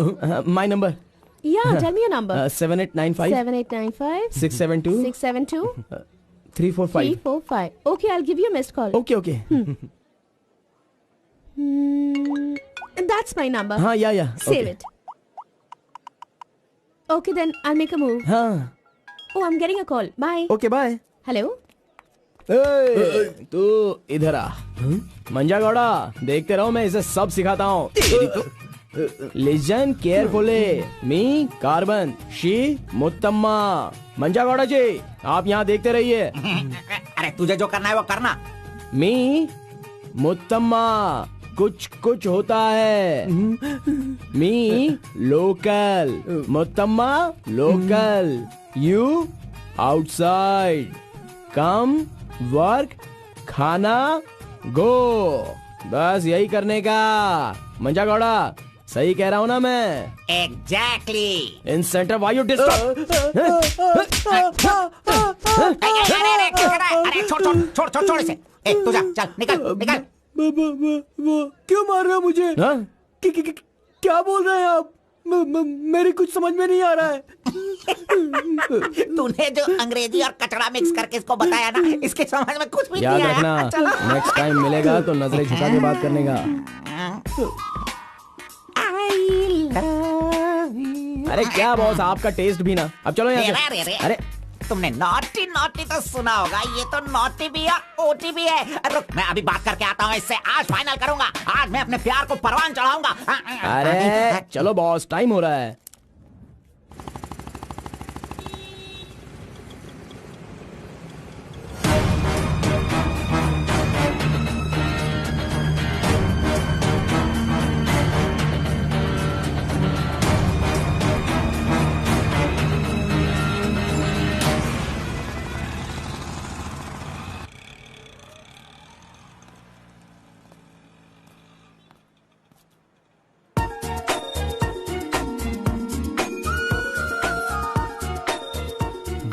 My number Yeah, tell me your number. 7895 7895 672 672 345. 345. Okay, I'll give you a missed call. Okay okay. That's my number. हाँ या Save it. Okay, then I'll make a move. हाँ Oh, I'm getting a call. Bye. Okay bye. Hello? तू इधर आ। मंजा गौड़ा, देखते रहो, मैं इसे सब सिखाता हूँ। Listen carefully. Me carbon, she Muthamma. Manja Gowda ji, आप यहाँ देखते रहिए। अरे तुझे जो करना है वो करना। मी मुत्तम्मा, कुछ कुछ होता है। Me local, Muthamma local, you outside. Come work, खाना, गो। बस यही करने का। मंजा गौड़ा, सही कह रहा हूँ ना मैं? एग्जैक्टली। इन सेंटर वायु डिस्टर्ब। अरे छोड़ इसे। तू जा, चल निकल। क्यों मार रहे हो मुझे? क्या बोल रहे हैं आप? मेरी कुछ समझ में नहीं आ रहा है। तूने जो अंग्रेजी और कचड़ा मिक्स करके इसको बताया ना, इसके समझ में कुछ भी याद नहीं आया। रखना, नेक्स्ट टाइम मिलेगा तो नजरें झुका के बात करने का। अरे क्या बॉस, आपका टेस्ट भी ना। अब चलो यहाँ से। अरे तुमने नॉटी तो सुना होगा, ये तो नॉटी भी है, ओटी भी है। रुक, मैं अभी बात करके आता हूँ इससे। आज फाइनल करूंगा। आज मैं अपने प्यार को परवान चढ़ाऊंगा। अरे चलो बॉस, टाइम हो रहा है।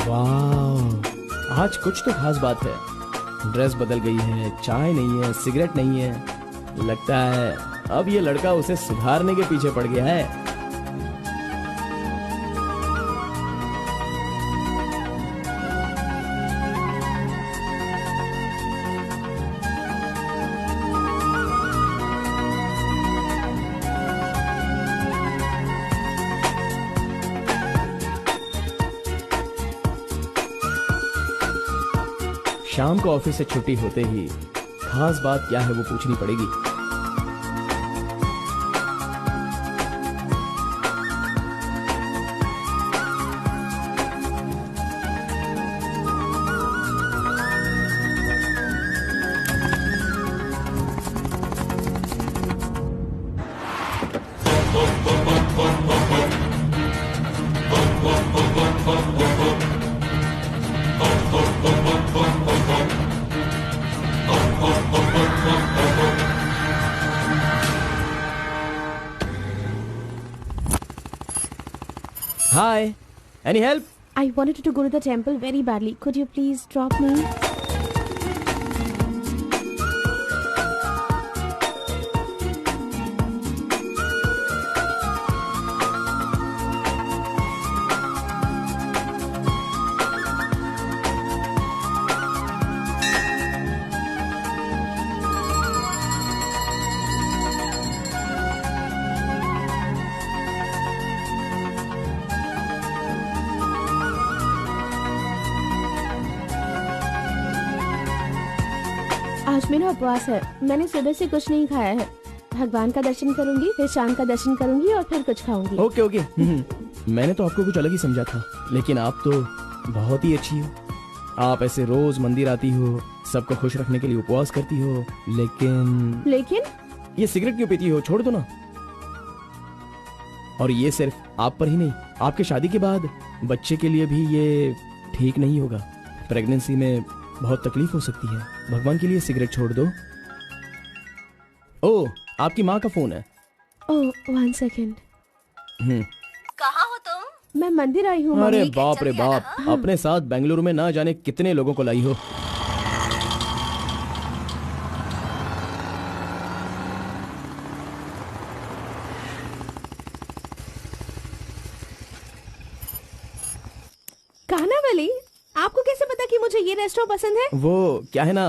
वाह, आज कुछ तो खास बात है। ड्रेस बदल गई है, चाय नहीं है, सिगरेट नहीं है। लगता है अब ये लड़का उसे सुधारने के पीछे पड़ गया है। शाम को ऑफिस से छुट्टी होते ही खास बात क्या है वो पूछनी पड़ेगी। Hi, any help? I wanted to go to the temple very badly. Could you please drop me? आज मेरा उपवास है। मैंने सुबह से कुछ नहीं खाया है। भगवान का दर्शन करूंगी, फिर शाम का दर्शन करूंगी और फिर कुछ खाऊंगी। ओके। मैंने तो आपको कुछ अलग ही समझा था, लेकिन आप तो बहुत ही अच्छी हो। आप ऐसे रोज मंदिर आती हो, सबको खुश रखने के लिए उपवास करती हो, लेकिन ये सिगरेट क्यों पीती हो? छोड़ दो ना। और ये सिर्फ आप पर ही नहीं, आपके शादी के बाद बच्चे के लिए भी ये ठीक नहीं होगा। प्रेगनेंसी में बहुत तकलीफ हो सकती है। भगवान के लिए सिगरेट छोड़ दो। ओह, आपकी माँ का फोन है। ओह, 1 सेकेंड। कहाँ हो तुम? मैं मंदिर आई हूँ। अरे मम्मी। बाप रे बाप, अपने साथ बेंगलुरु में ना जाने कितने लोगों को लाई हो। कानावली, आपको कैसे पता कि मुझे ये रेस्टोरेंट पसंद है? वो क्या है ना,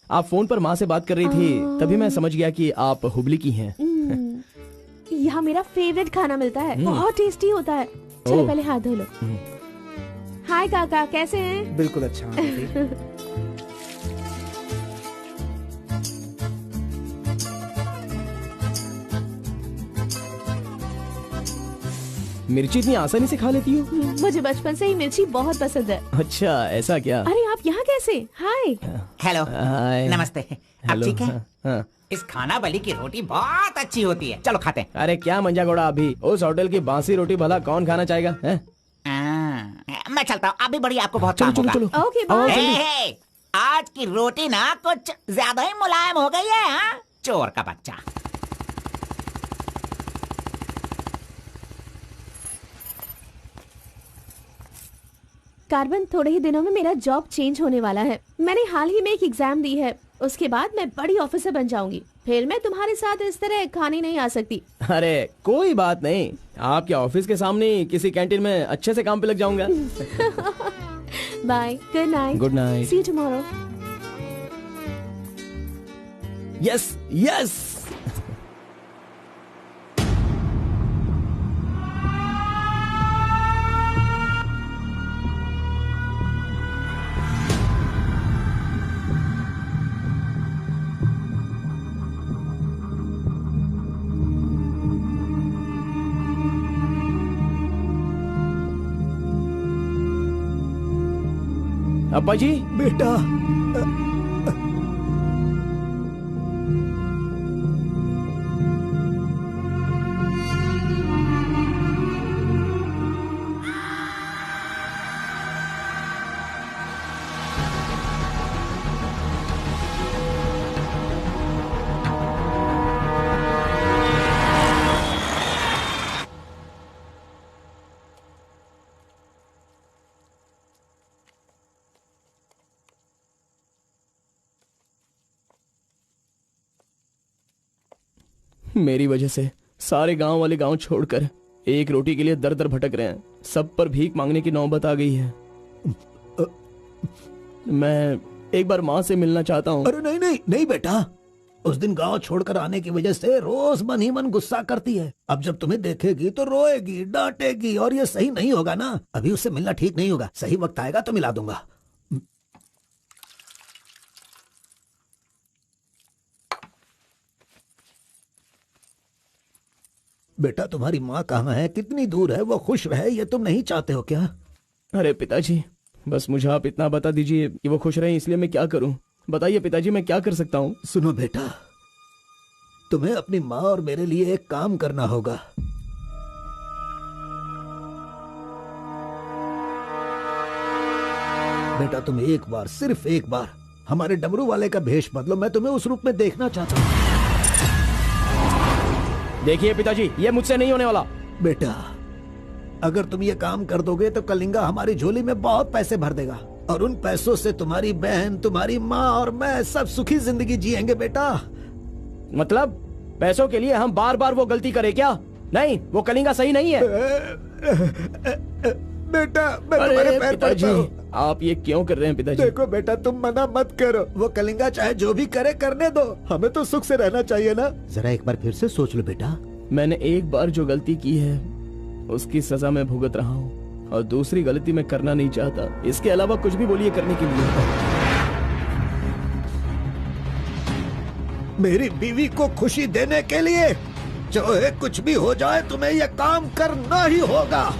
आप फोन पर माँ से बात कर रही थी, तभी मैं समझ गया कि आप हुबली की हैं। यहाँ मेरा फेवरेट खाना मिलता है, बहुत टेस्टी होता है। चलो पहले हाथ धो लो। हाय काका, कैसे हैं? बिल्कुल अच्छा हूँ बेटी। मिर्ची इतनी आसानी से खा लेती हो? मुझे बचपन से ही मिर्ची बहुत पसंद है। अच्छा ऐसा क्या? अरे आप यहाँ कैसे? हाय। हेलो, हाय। नमस्ते। आप हेलो, ठीक है? हाँ, हाँ। इस खानावली की रोटी बहुत अच्छी होती है, चलो खाते हैं। अरे क्या मंजा घोड़ा, अभी उस होटल की बासी रोटी भला कौन खाना चाहेगा? हैं? मैं चलता हूँ, अभी बड़ी आपको बहुत चलो काम चलो होगा। चलो। ओके आओ, बाय। जल्दी। हे, आज की रोटी ना कुछ ज्यादा ही मुलायम हो गई है। हाँ? चोर का बच्चा। कार्बन, थोड़े ही दिनों में मेरा जॉब चेंज होने वाला है। मैंने हाल ही में एक एग्जाम दी है, उसके बाद मैं बड़ी ऑफिसर बन जाऊंगी। फिर मैं तुम्हारे साथ इस तरह खाने नहीं आ सकती। अरे कोई बात नहीं, आपके ऑफिस के सामने किसी कैंटीन में अच्छे से काम पे लग जाऊंगा। Bye, good night. Good night. See you tomorrow. Yes yes. अब्बा जी। बेटा, मेरी वजह से सारे गांव वाले गांव छोड़कर एक रोटी के लिए दर दर भटक रहे हैं। सब पर भीख मांगने की नौबत आ गई है। मैं एक बार माँ से मिलना चाहता हूँ। अरे नहीं नहीं नहीं बेटा, उस दिन गांव छोड़कर आने की वजह से रोज मन ही मन गुस्सा करती है। अब जब तुम्हें देखेगी तो रोएगी, डांटेगी, और ये सही नहीं होगा ना। अभी उससे मिलना ठीक नहीं होगा। सही वक्त आएगा तो मिला दूंगा। बेटा, तुम्हारी माँ कहाँ है? कितनी दूर है? वो खुश रहे, ये तुम नहीं चाहते हो क्या? अरे पिताजी, बस मुझे आप इतना बता दीजिए कि वो खुश रहे, इसलिए मैं क्या करूं? बताइए पिताजी, मैं क्या कर सकता हूं? सुनो बेटा, तुम्हें अपनी माँ और मेरे लिए एक काम करना होगा। बेटा, तुम एक बार, सिर्फ एक बार हमारे डमरू वाले का भेष बदलो। मैं तुम्हें उस रूप में देखना चाहता हूँ। देखिए पिताजी, ये मुझसे नहीं होने वाला। बेटा, अगर तुम ये काम कर दोगे तो कलिंगा हमारी झोली में बहुत पैसे भर देगा, और उन पैसों से तुम्हारी बहन, तुम्हारी माँ और मैं सब सुखी जिंदगी जिएंगे। बेटा, मतलब पैसों के लिए हम बार बार वो गलती करें क्या? नहीं, वो कलिंगा सही नहीं है। बेटा, मैं तुम्हारे पैर पड़ता हूं। आप ये क्यों कर रहे हैं पिताजी? देखो बेटा, तुम मना मत करो। वो कलिंगा चाहे जो भी करे, करने दो। हमें तो सुख से रहना चाहिए ना। जरा एक बार फिर से सोच लो बेटा। मैंने एक बार जो गलती की है उसकी सजा मैं भुगत रहा हूँ, और दूसरी गलती मैं करना नहीं चाहता। इसके अलावा कुछ भी बोलिए करने के लिए। मेरी बीवी को खुशी देने के लिए चाहे कुछ भी हो जाए, तुम्हें यह काम करना ही होगा।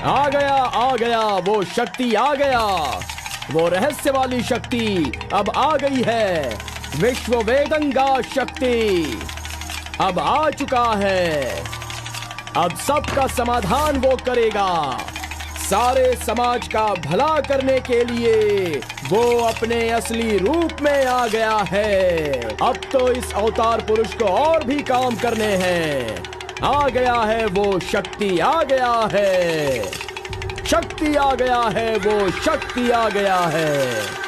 आ गया वो शक्ति आ गया, वो रहस्य वाली शक्ति अब आ गई है। विश्व वेदंगा शक्ति अब आ चुका है। अब सबका समाधान वो करेगा। सारे समाज का भला करने के लिए वो अपने असली रूप में आ गया है। अब तो इस अवतार पुरुष को और भी काम करने हैं। आ गया है वो शक्ति, आ गया है शक्ति, आ गया है वो शक्ति, आ गया है।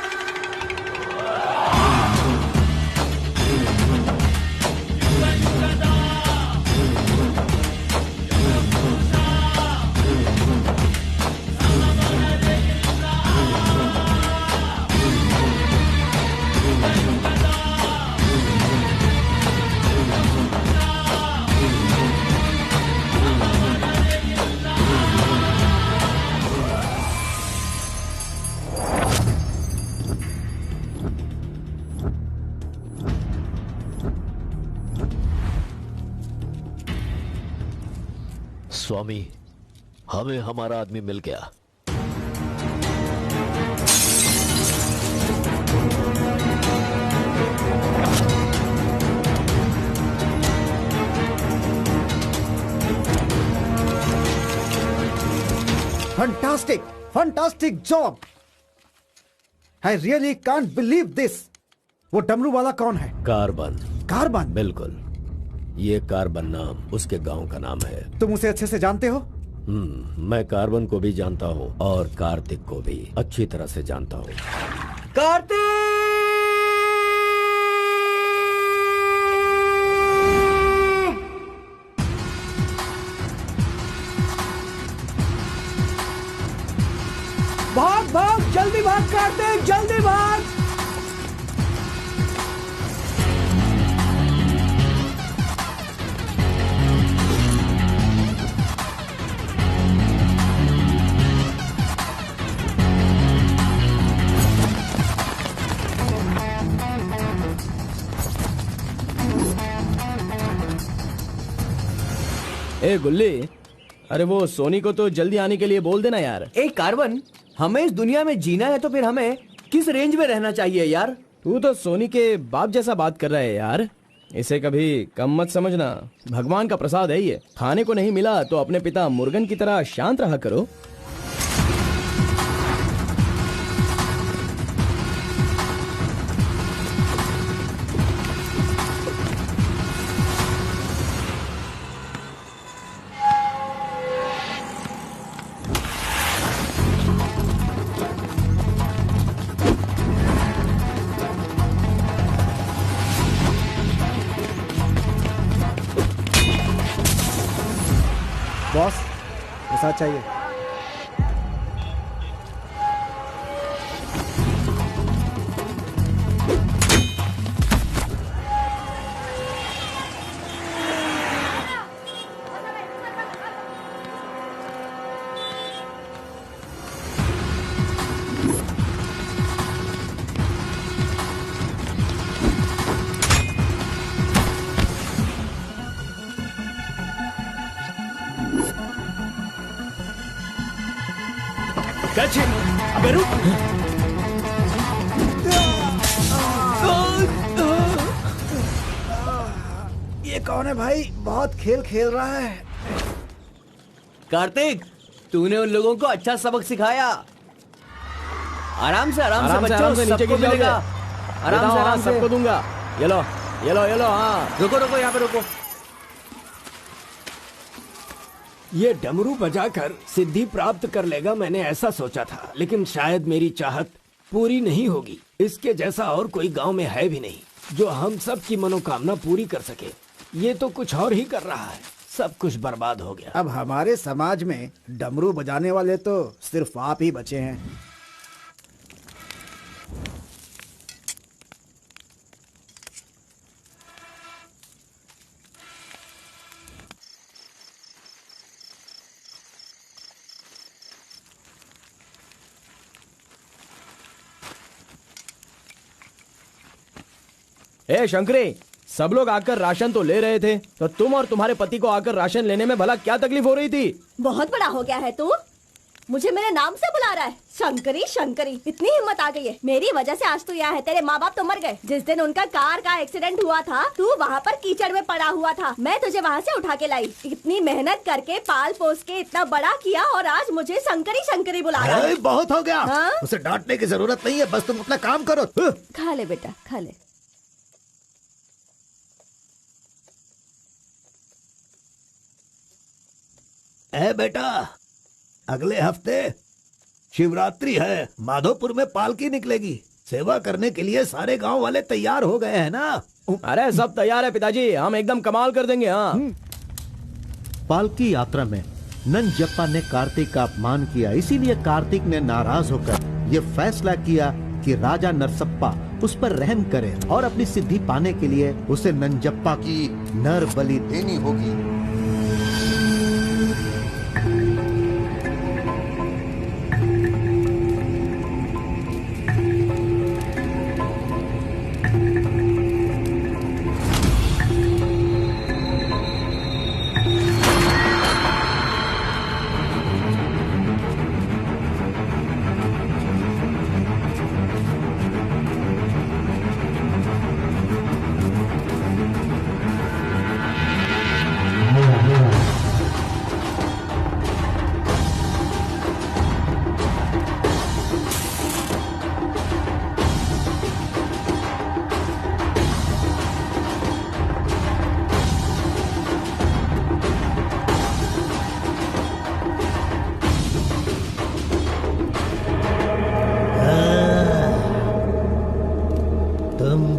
स्वामी, हमें हमारा आदमी मिल गया। Fantastic, fantastic job. I really can't believe this. वो डमरू वाला कौन है? कार्बन। कार्बन? बिल्कुल, ये कार्बन नाम उसके गांव का नाम है। तुम उसे अच्छे से जानते हो? मैं कार्बन को भी जानता हूँ और कार्तिक को भी अच्छी तरह से जानता हूँ। कार्तिक! भाग भाग, जल्दी भाग कार्तिक, जल्दी भाग। ए गुल्ली, अरे वो सोनी को तो जल्दी आने के लिए बोल देना यार। ए कार्बन, हमें इस दुनिया में जीना है तो फिर हमें किस रेंज में रहना चाहिए यार? तू तो सोनी के बाप जैसा बात कर रहा है यार। इसे कभी कम मत समझना, भगवान का प्रसाद है ये। खाने को नहीं मिला तो अपने पिता मुर्गन की तरह शांत रहा करो। बॉस, ऐसा चाहिए। अबे रुक! ये कौन है भाई? बहुत खेल खेल रहा है। कार्तिक, तूने उन लोगों को अच्छा सबक सिखाया। आराम से बच्चों, नीचे गिर जाओगे। आराम से सबको दूंगा। ये लो, ये लो, ये लो। हाँ, रुको, यहाँ पे रुको। ये डमरू बजाकर सिद्धि प्राप्त कर लेगा, मैंने ऐसा सोचा था, लेकिन शायद मेरी चाहत पूरी नहीं होगी। इसके जैसा और कोई गांव में है भी नहीं जो हम सब की मनोकामना पूरी कर सके। ये तो कुछ और ही कर रहा है। सब कुछ बर्बाद हो गया। अब हमारे समाज में डमरू बजाने वाले तो सिर्फ आप ही बचे हैं। ए शंकरी, सब लोग आकर राशन तो ले रहे थे, तो तुम और तुम्हारे पति को आकर राशन लेने में भला क्या तकलीफ हो रही थी? बहुत बड़ा हो गया है तू, मुझे मेरे नाम से बुला रहा है। शंकरी शंकरी, इतनी हिम्मत आ गई है। मेरी वजह से आज तू यहाँ है। तेरे माँ बाप तो मर गए। जिस दिन उनका कार का एक्सीडेंट हुआ था, तू वहाँ पर कीचड़ में पड़ा हुआ था। मैं तुझे वहाँ से उठा के लाई। इतनी मेहनत करके पाल पोस के इतना बड़ा किया और आज मुझे शंकरी शंकरी बुला रहा है। बहुत हो गया। हाँ? उसे डांटने की जरूरत नहीं है, बस तुम अपना काम करो। खा ले बेटा, खा ले। बेटा, अगले हफ्ते शिवरात्रि है, माधोपुर में पालकी निकलेगी। सेवा करने के लिए सारे गांव वाले तैयार हो गए हैं ना? अरे सब तैयार है पिताजी, हम एकदम कमाल कर देंगे। हाँ, पालकी यात्रा में नंजप्पा ने कार्तिक का अपमान किया, इसीलिए कार्तिक ने नाराज होकर ये फैसला किया कि राजा नरसप्पा उस पर रहम करे और अपनी सिद्धि पाने के लिए उसे नंजप्पा की नर बलि देनी होगी।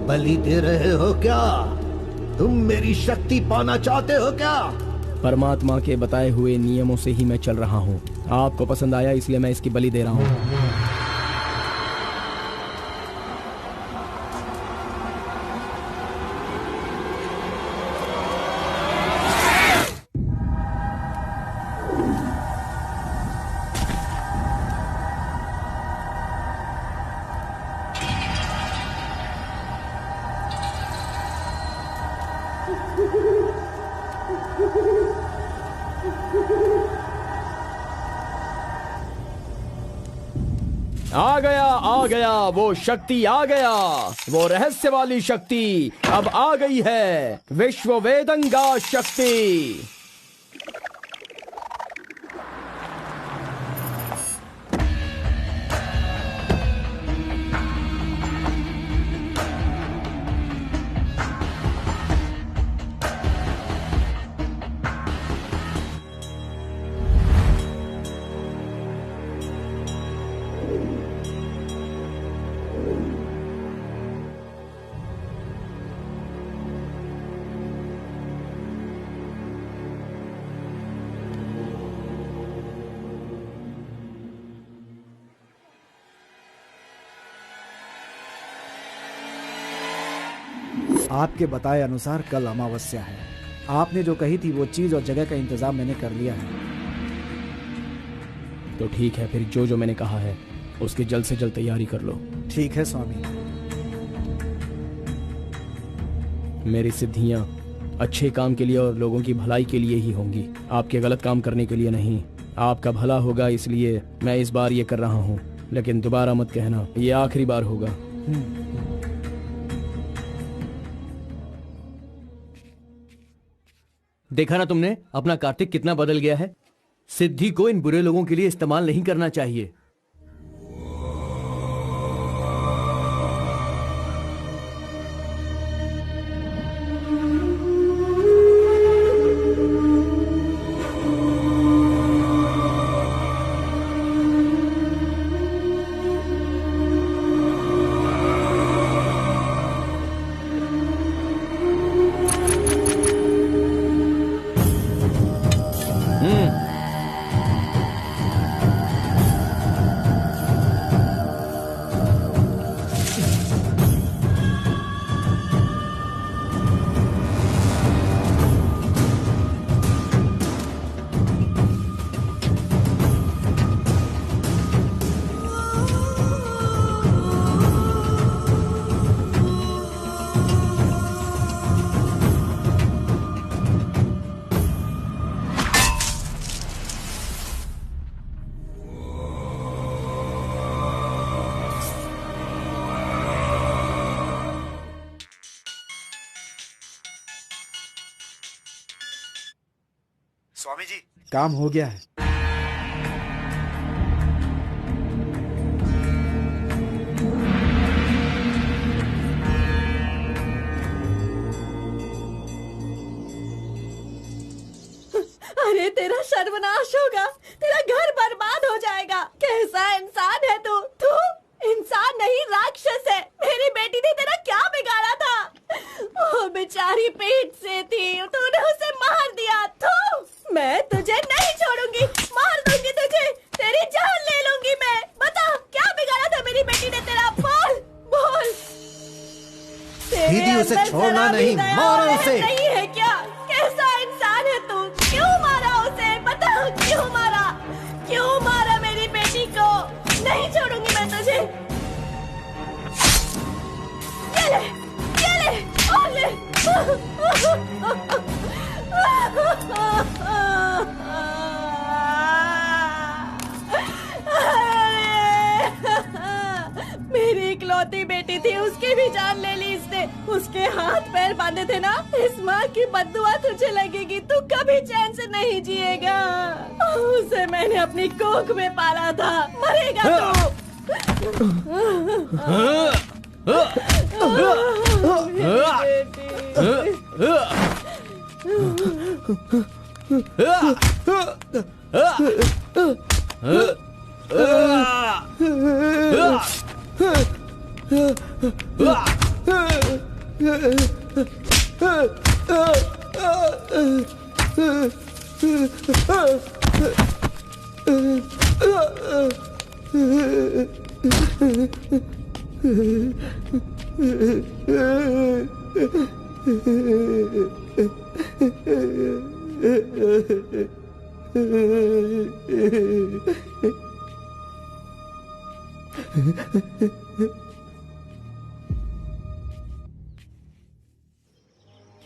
बलि दे रहे हो क्या? तुम मेरी शक्ति पाना चाहते हो क्या? परमात्मा के बताए हुए नियमों से ही मैं चल रहा हूँ। आपको पसंद आया इसलिए मैं इसकी बलि दे रहा हूँ। आ गया वो शक्ति, आ गया वो रहस्य वाली शक्ति। अब आ गई है विश्व वेदंगा शक्ति। आपके बताए अनुसार कल अमावस्या है। आपने जो कही थी वो चीज और जगह का इंतजाम मैंने कर लिया है। तो ठीक है, फिर जो मैंने कहा है उसकी जल्द से जल्द तैयारी कर लो। ठीक है स्वामी। मेरी सिद्धियां अच्छे काम के लिए और लोगों की भलाई के लिए ही होंगी, आपके गलत काम करने के लिए नहीं। आपका भला होगा इसलिए मैं इस बार ये कर रहा हूँ, लेकिन दोबारा मत कहना, ये आखिरी बार होगा। देखा ना तुमने, अपना कार्तिक कितना बदल गया है। सिद्धि को इन बुरे लोगों के लिए इस्तेमाल नहीं करना चाहिए। स्वामी जी, काम हो गया है। अरे तेरा सर्वनाश होगा, तेरा घर बर्बाद हो जाएगा। कैसा इंसान है तू? तू इंसान नहीं, राक्षस है। मेरी बेटी ने तेरा क्या बिगाड़ा था? वो बेचारी पेट से थी, तूने उसे मार दिया। तू, मैं तुझे नहीं छोड़ूंगी, मार दूंगी तुझे, तेरी जान ले लूंगी मैं। बता क्या बिगाड़ा था मेरी बेटी ने तेरा? बोल बोल। दीदी उसे छोड़ना नहीं, मारो उसे। नहीं है क्या? कैसा इंसान है तू? क्यों मारा उसे? बता क्यों मारा? क्यों मारा मेरी बेटी को? नहीं छोड़ूंगी मैं तुझे। ये ले और ले। मेरी इकलौती बेटी थी, उसकी भी जान ले ली इसने। उसके हाथ पैर बांधे थे ना, इस माँ की बद्दुआ तुझे लगेगी, तू कभी चैन से नहीं जिएगा। उसे मैंने अपनी कोख में पाला था, मरेगा तू।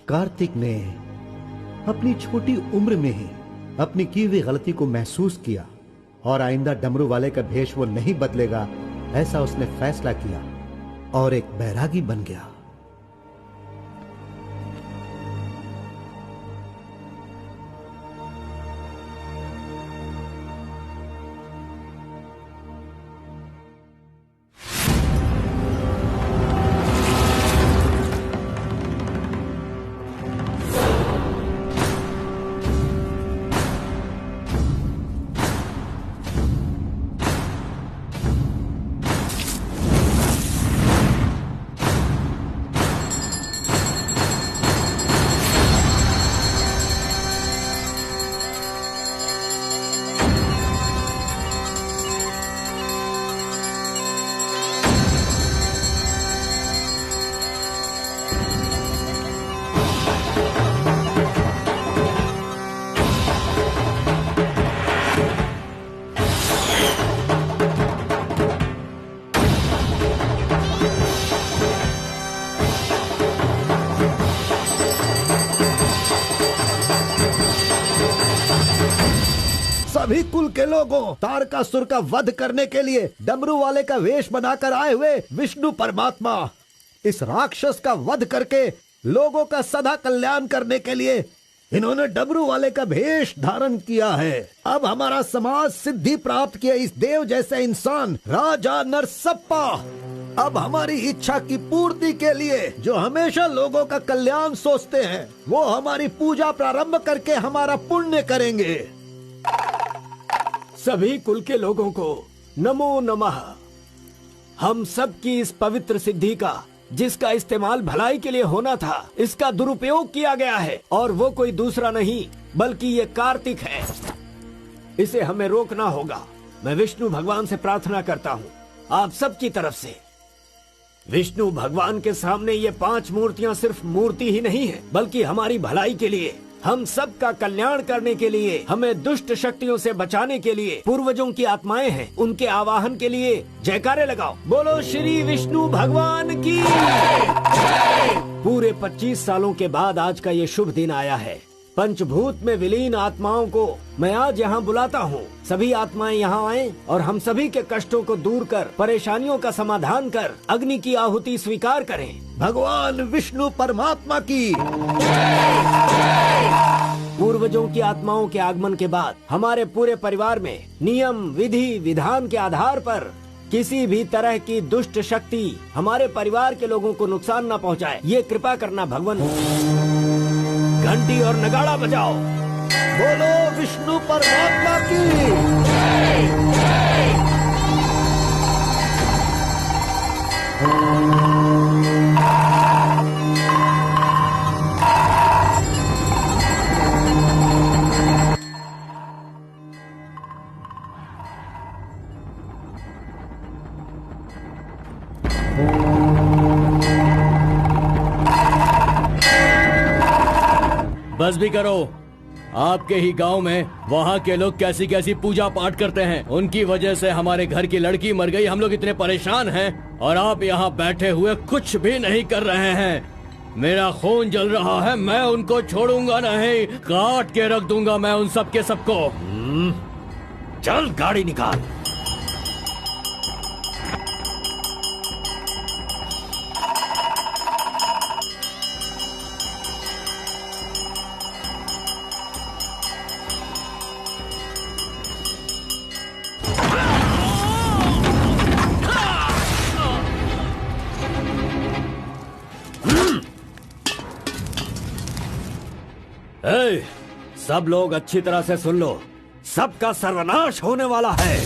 कार्तिक ने अपनी छोटी उम्र में ही अपनी की हुई गलती को महसूस किया और आइंदा डमरू वाले का भेष वो नहीं बदलेगा, ऐसा उसने फैसला किया और एक बैरागी बन गया। सभी कुल के लोगों, तारकासुर का वध करने के लिए डमरू वाले का वेश बनाकर आए हुए विष्णु परमात्मा इस राक्षस का वध करके लोगों का सदा कल्याण करने के लिए इन्होंने डमरू वाले का भेष धारण किया है। अब हमारा समाज सिद्धि प्राप्त किया इस देव जैसे इंसान राजा नरसप्पा अब हमारी इच्छा की पूर्ति के लिए, जो हमेशा लोगों का कल्याण सोचते हैं, वो हमारी पूजा प्रारंभ करके हमारा पुण्य करेंगे। सभी कुल के लोगों को नमो नमः। हम सब की इस पवित्र सिद्धि का, जिसका इस्तेमाल भलाई के लिए होना था, इसका दुरुपयोग किया गया है और वो कोई दूसरा नहीं बल्कि ये कार्तिक है। इसे हमें रोकना होगा। मैं विष्णु भगवान से प्रार्थना करता हूँ आप सबकी तरफ से। विष्णु भगवान के सामने ये 5 मूर्तियाँ सिर्फ मूर्ति ही नहीं है, बल्कि हमारी भलाई के लिए, हम सब का कल्याण करने के लिए, हमें दुष्ट शक्तियों से बचाने के लिए, पूर्वजों की आत्माएं हैं, उनके आवाहन के लिए जयकारे लगाओ। बोलो श्री विष्णु भगवान की। पूरे 25 सालों के बाद आज का ये शुभ दिन आया है। पंचभूत में विलीन आत्माओं को मैं आज यहाँ बुलाता हूँ। सभी आत्माएं यहाँ आएं और हम सभी के कष्टों को दूर कर, परेशानियों का समाधान कर, अग्नि की आहुति स्वीकार करें। भगवान विष्णु परमात्मा की। पूर्वजों की आत्माओं के आगमन के बाद हमारे पूरे परिवार में नियम, विधि, विधान के आधार पर किसी भी तरह की दुष्ट शक्ति हमारे परिवार के लोगों को नुकसान न पहुंचाए, ये कृपा करना भगवान। घंटी और नगाड़ा बजाओ। बोलो विष्णु परमात्मा की। बस भी करो। आपके ही गांव में वहाँ के लोग कैसी कैसी पूजा पाठ करते हैं। उनकी वजह से हमारे घर की लड़की मर गई। हम लोग इतने परेशान हैं और आप यहाँ बैठे हुए कुछ भी नहीं कर रहे हैं। मेरा खून जल रहा है, मैं उनको छोड़ूंगा नहीं, काट के रख दूंगा मैं उन सब के सबको। चल गाड़ी निकाल। ए, सब लोग अच्छी तरह से सुन लो, सबका सर्वनाश होने वाला है।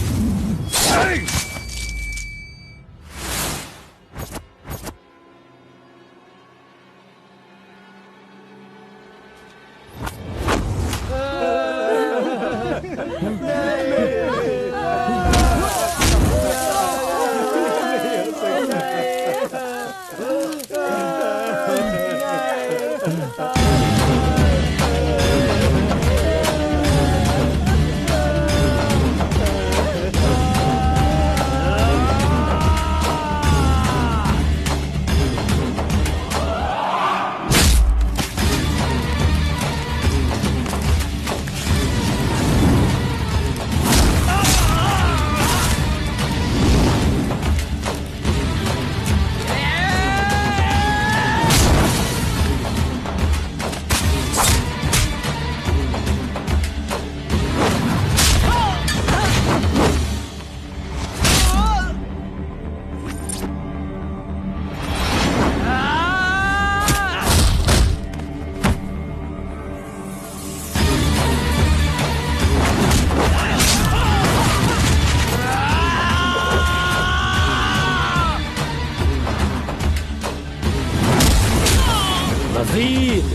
मजीद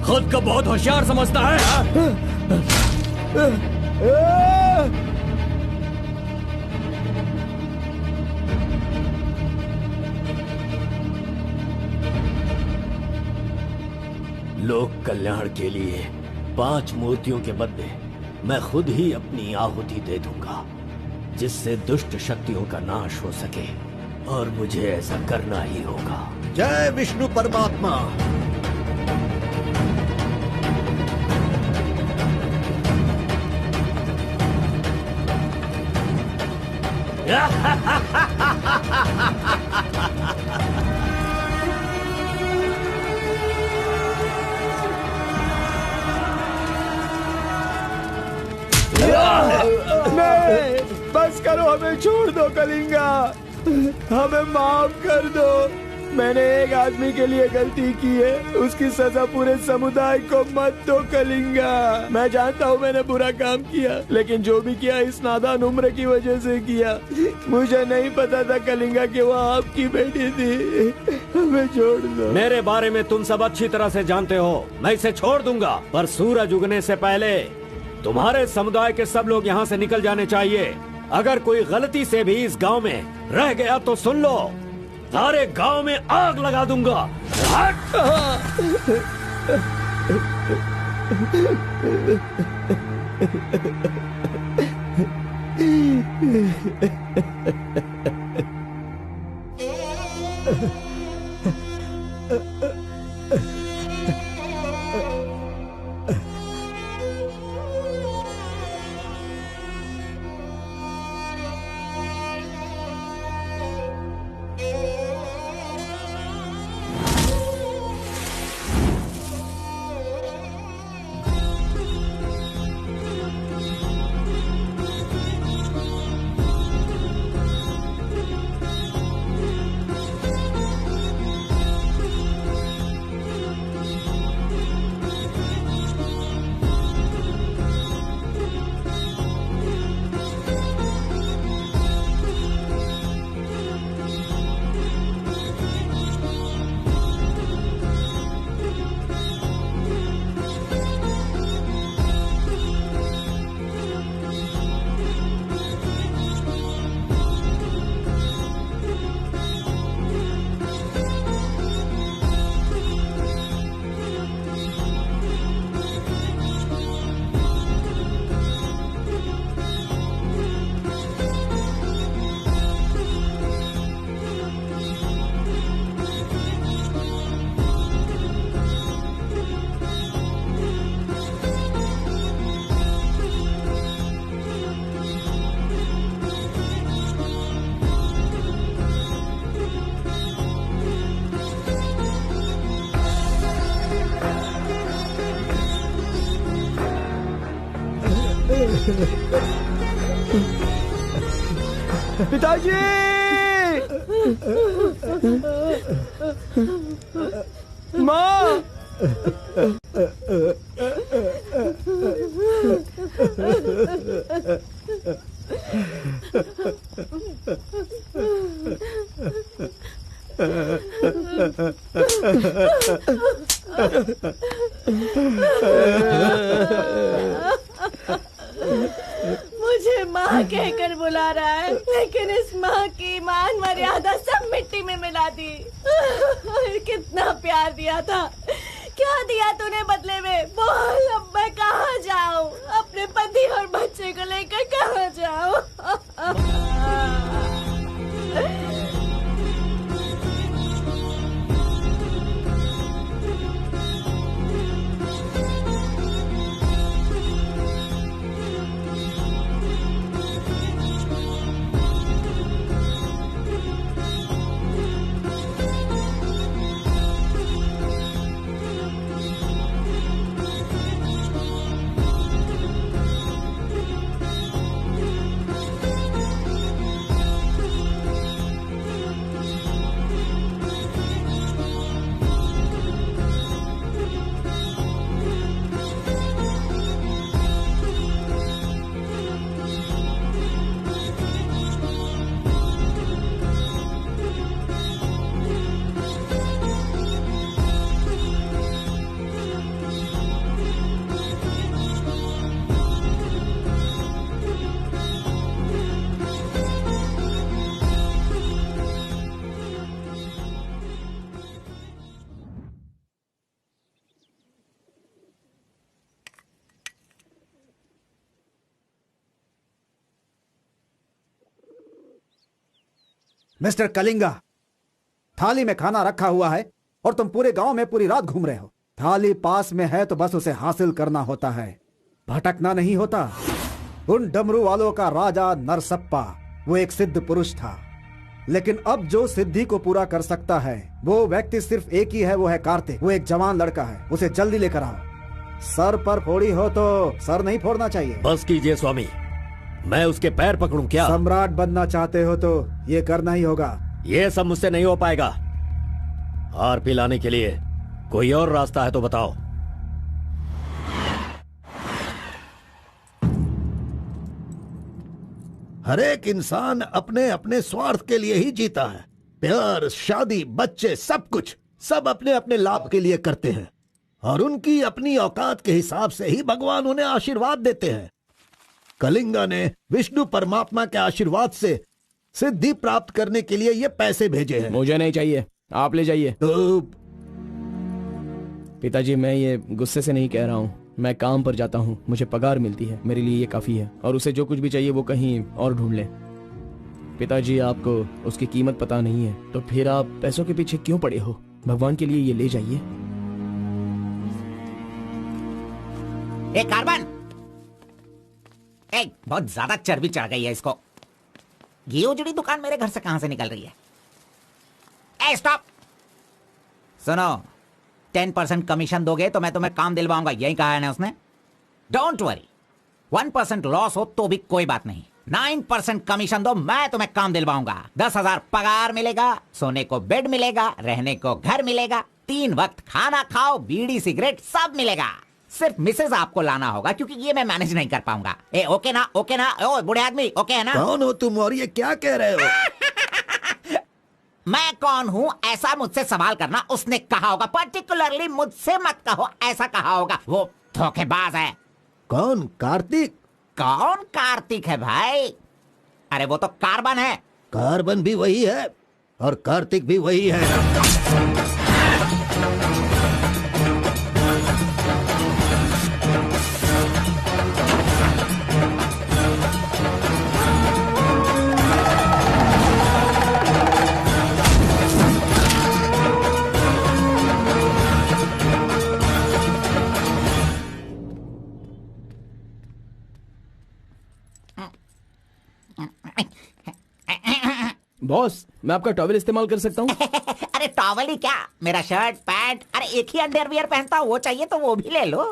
खुद को बहुत होशियार समझता है। लोक कल्याण के लिए 5 मूर्तियों के बदले मैं खुद ही अपनी आहुति दे दूंगा, जिससे दुष्ट शक्तियों का नाश हो सके, और मुझे ऐसा करना ही होगा। जय विष्णु परमात्मा। नहीं, बस करो, हमें छोड़ दो कलिंगा, हमें माफ कर दो। मैंने एक आदमी के लिए गलती की है, उसकी सजा पूरे समुदाय को मत दो कलिंगा। मैं जानता हूँ मैंने बुरा काम किया, लेकिन जो भी किया इस नादान उम्र की वजह से किया। मुझे नहीं पता था कलिंगा कि वो आपकी बेटी थी। हमें छोड़ दो। मेरे बारे में तुम सब अच्छी तरह से जानते हो, मैं इसे छोड़ दूंगा, पर सूरज उगने से पहले तुम्हारे समुदाय के सब लोग यहाँ से निकल जाने चाहिए। अगर कोई गलती से भी इस गांव में रह गया तो सुन लो, सारे गांव में आग लगा दूंगा। पिताजी! माँ! मुझे माँ कहकर बुला रहा है, लेकिन इस माँ की मान मर्यादा सब मिट्टी में मिला दी। कितना प्यार दिया था, क्या दिया तूने बदले में? बोल, अब मैं कहाँ जाऊँ? अपने पति और बच्चे को लेकर कहाँ जाऊँ? मिस्टर कलिंगा, थाली में खाना रखा हुआ है और तुम पूरे गांव में पूरी रात घूम रहे हो। थाली पास में है तो बस उसे हासिल करना होता है, भटकना नहीं होता। उन डमरू वालों का राजा नरसप्पा वो एक सिद्ध पुरुष था, लेकिन अब जो सिद्धि को पूरा कर सकता है वो व्यक्ति सिर्फ एक ही है, वो है कार्तिक। वो एक जवान लड़का है, उसे जल्दी लेकर आओ। सर पर फोड़ी हो तो सर नहीं फोड़ना चाहिए। बस कीजिए स्वामी, मैं उसके पैर पकड़ूं क्या? सम्राट बनना चाहते हो तो ये करना ही होगा। ये सब मुझसे नहीं हो पाएगा। हार पिलाने के लिए कोई और रास्ता है तो बताओ। हर एक इंसान अपने अपने स्वार्थ के लिए ही जीता है। प्यार, शादी, बच्चे, सब कुछ सब अपने अपने लाभ के लिए करते हैं और उनकी अपनी औकात के हिसाब से ही भगवान उन्हें आशीर्वाद देते हैं। कलिंगा ने विष्णु परमात्मा के आशीर्वाद से सिद्धि प्राप्त करने के लिए ये पैसे भेजे हैं। मुझे नहीं चाहिए, आप ले जाइए। तो पिताजी, मैं ये गुस्से से नहीं कह रहा हूँ, मैं काम पर जाता हूँ, मुझे पगार मिलती है, मेरे लिए ये काफी है। और उसे जो कुछ भी चाहिए वो कहीं और ढूंढ ले। पिताजी, आपको उसकी कीमत पता नहीं है, तो फिर आप पैसों के पीछे क्यों पड़े हो? भगवान के लिए ये ले जाइए। ए कार्बन, बहुत ज्यादा चर्बी चढ़ गई है इसको। ये उजड़ी दुकान मेरे घर से कहां से निकल रही है? ए स्टॉप! सुनो, 10% कमीशन दोगे तो मैं तुम्हें काम दिलवाऊंगा, यही कहा है ना उसने। डोंट वरी, 1% लॉस हो तो भी कोई बात नहीं, 9% कमीशन दो, मैं तुम्हें काम दिलवाऊंगा। 10,000 पगार मिलेगा, सोने को बेड मिलेगा, रहने को घर मिलेगा, 3 वक्त खाना खाओ, बीड़ी सिगरेट सब मिलेगा। सिर्फ मिसेज आपको लाना होगा, क्योंकि ये मैं मैनेज नहीं कर पाऊंगा। ए ओके ना? ओके ना? ओ बूढ़े आदमी, ओके है ना? कौन हो तुम और ये क्या कह रहे हो? मैं कौन हूँ ऐसा मुझसे सवाल करना उसने कहा होगा। पर्टिकुलरली मुझसे मत कहो, ऐसा कहा होगा। वो धोखेबाज है। कौन? कार्तिक? कौन कार्तिक है भाई? अरे वो तो कार्बन है। कार्बन भी वही है और कार्तिक भी वही है। बॉस, मैं आपका टॉवेल इस्तेमाल कर सकता हूँ? अरे टॉवल ही क्या, मेरा शर्ट पैंट, अरे एक ही अंडरवियर पहनता हूँ, वो चाहिए तो वो भी ले लो।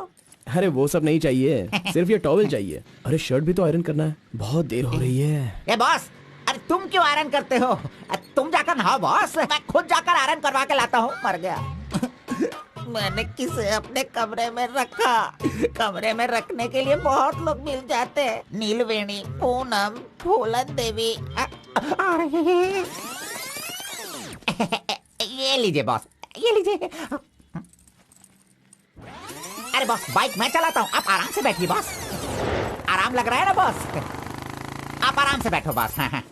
अरे वो सब नहीं चाहिए, सिर्फ ये टॉवेल चाहिए। अरे शर्ट भी तो आयरन करना है, बहुत देर हो रही है। ए बॉस, अरे तुम क्यों आयरन करते हो? तुम जाकर नहाओ बॉस, मैं खुद जाकर आयरन करवा के लाता हूँ। मर गया। मैंने किसे अपने कमरे में रखा? कमरे में रखने के लिए बहुत लोग मिल जाते हैं। नीलवेणी, पूनम, फूलन देवी। ये लीजिए बॉस, ये लीजिए। अरे बॉस, बाइक मैं चलाता हूँ, आप आराम से बैठिए बॉस। आराम लग रहा है ना बॉस? आप आराम से बैठो बॉस। हाँ हाँ।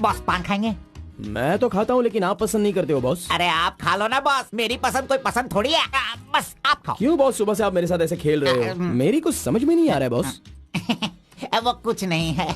बॉस पान खाएंगे? मैं तो खाता हूँ, लेकिन आप पसंद नहीं करते हो बॉस। अरे आप खा लो ना बॉस, मेरी पसंद कोई पसंद थोड़ी है। बस आप खाओ। क्यों बॉस, सुबह से आप मेरे साथ ऐसे खेल रहे हो? मेरी कुछ समझ में नहीं आ रहा है बॉस। वो कुछ नहीं है,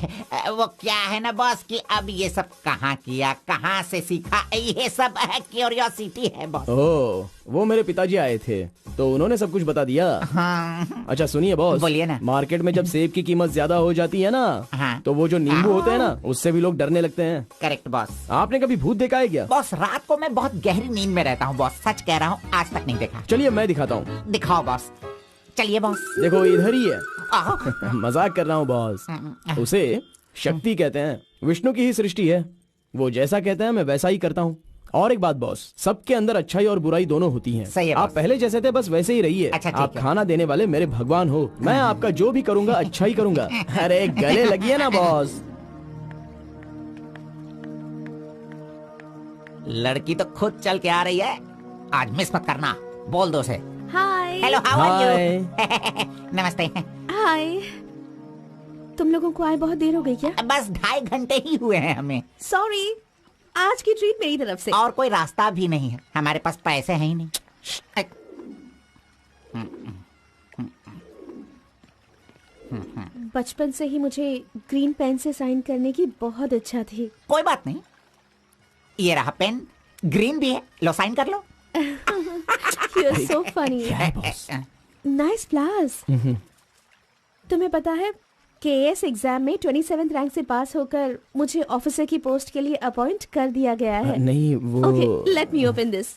वो क्या है ना बॉस कि अब ये सब कहाँ किया, कहाँ से सीखा, ये सब क्यूरियोसिटी है बॉस। ओह, वो मेरे पिताजी आए थे तो उन्होंने सब कुछ बता दिया। हाँ। अच्छा सुनिए बॉस, बोलिए ना। मार्केट में जब सेब की कीमत ज्यादा हो जाती है ना, हाँ। तो वो जो नींबू होते हैं ना, उससे भी लोग डरने लगते हैं। Correct boss. आपने कभी भूत देखा है क्या? बॉस रात को मैं बहुत गहरी नींद में रहता हूँ बॉस, सच कह रहा हूँ, आज तक नहीं देखा। चलिए मैं दिखाता हूँ। दिखाओ बॉस। चलिए बॉस। देखो इधर ही है। मजाक कर रहा हूँ बॉस। उसे शक्ति कहते हैं, विष्णु की ही सृष्टि है। वो जैसा कहते हैं मैं वैसा ही करता हूँ। और एक बात बॉस, सबके अंदर अच्छाई और बुराई दोनों होती हैं। सही है आप बॉस। पहले जैसे थे बस वैसे ही रहिए। अच्छा, ठीक आप है। खाना देने वाले मेरे भगवान हो, मैं आपका जो भी करूँगा अच्छा ही करूँगा। अरे गले लगिए ना बॉस। लड़की तो खुद चल के आ रही है, आज मिस मत करना। बोल दो उसे। Hi. Hello, how are hi. You? नमस्ते। हाय। तुम लोगों को आए बहुत देर हो गई क्या? बस 2.5 घंटे ही हुए हैं हमें, सॉरी, आज की ट्रीट मेरी तरफ से। और कोई रास्ता भी नहीं है, हमारे पास पैसे हैं ही नहीं। बचपन से ही मुझे ग्रीन पेन से साइन करने की बहुत इच्छा थी। कोई बात नहीं, ये रहा पेन, ग्रीन भी है, लो साइन कर लो। You're so funny. Nice flowers. तुम्हें पता है केएस एग्जाम में 27th रैंक से पास होकर मुझे ऑफिसर की पोस्ट के लिए अपॉइंट कर दिया गया है। नहीं वो। Okay, let me open this.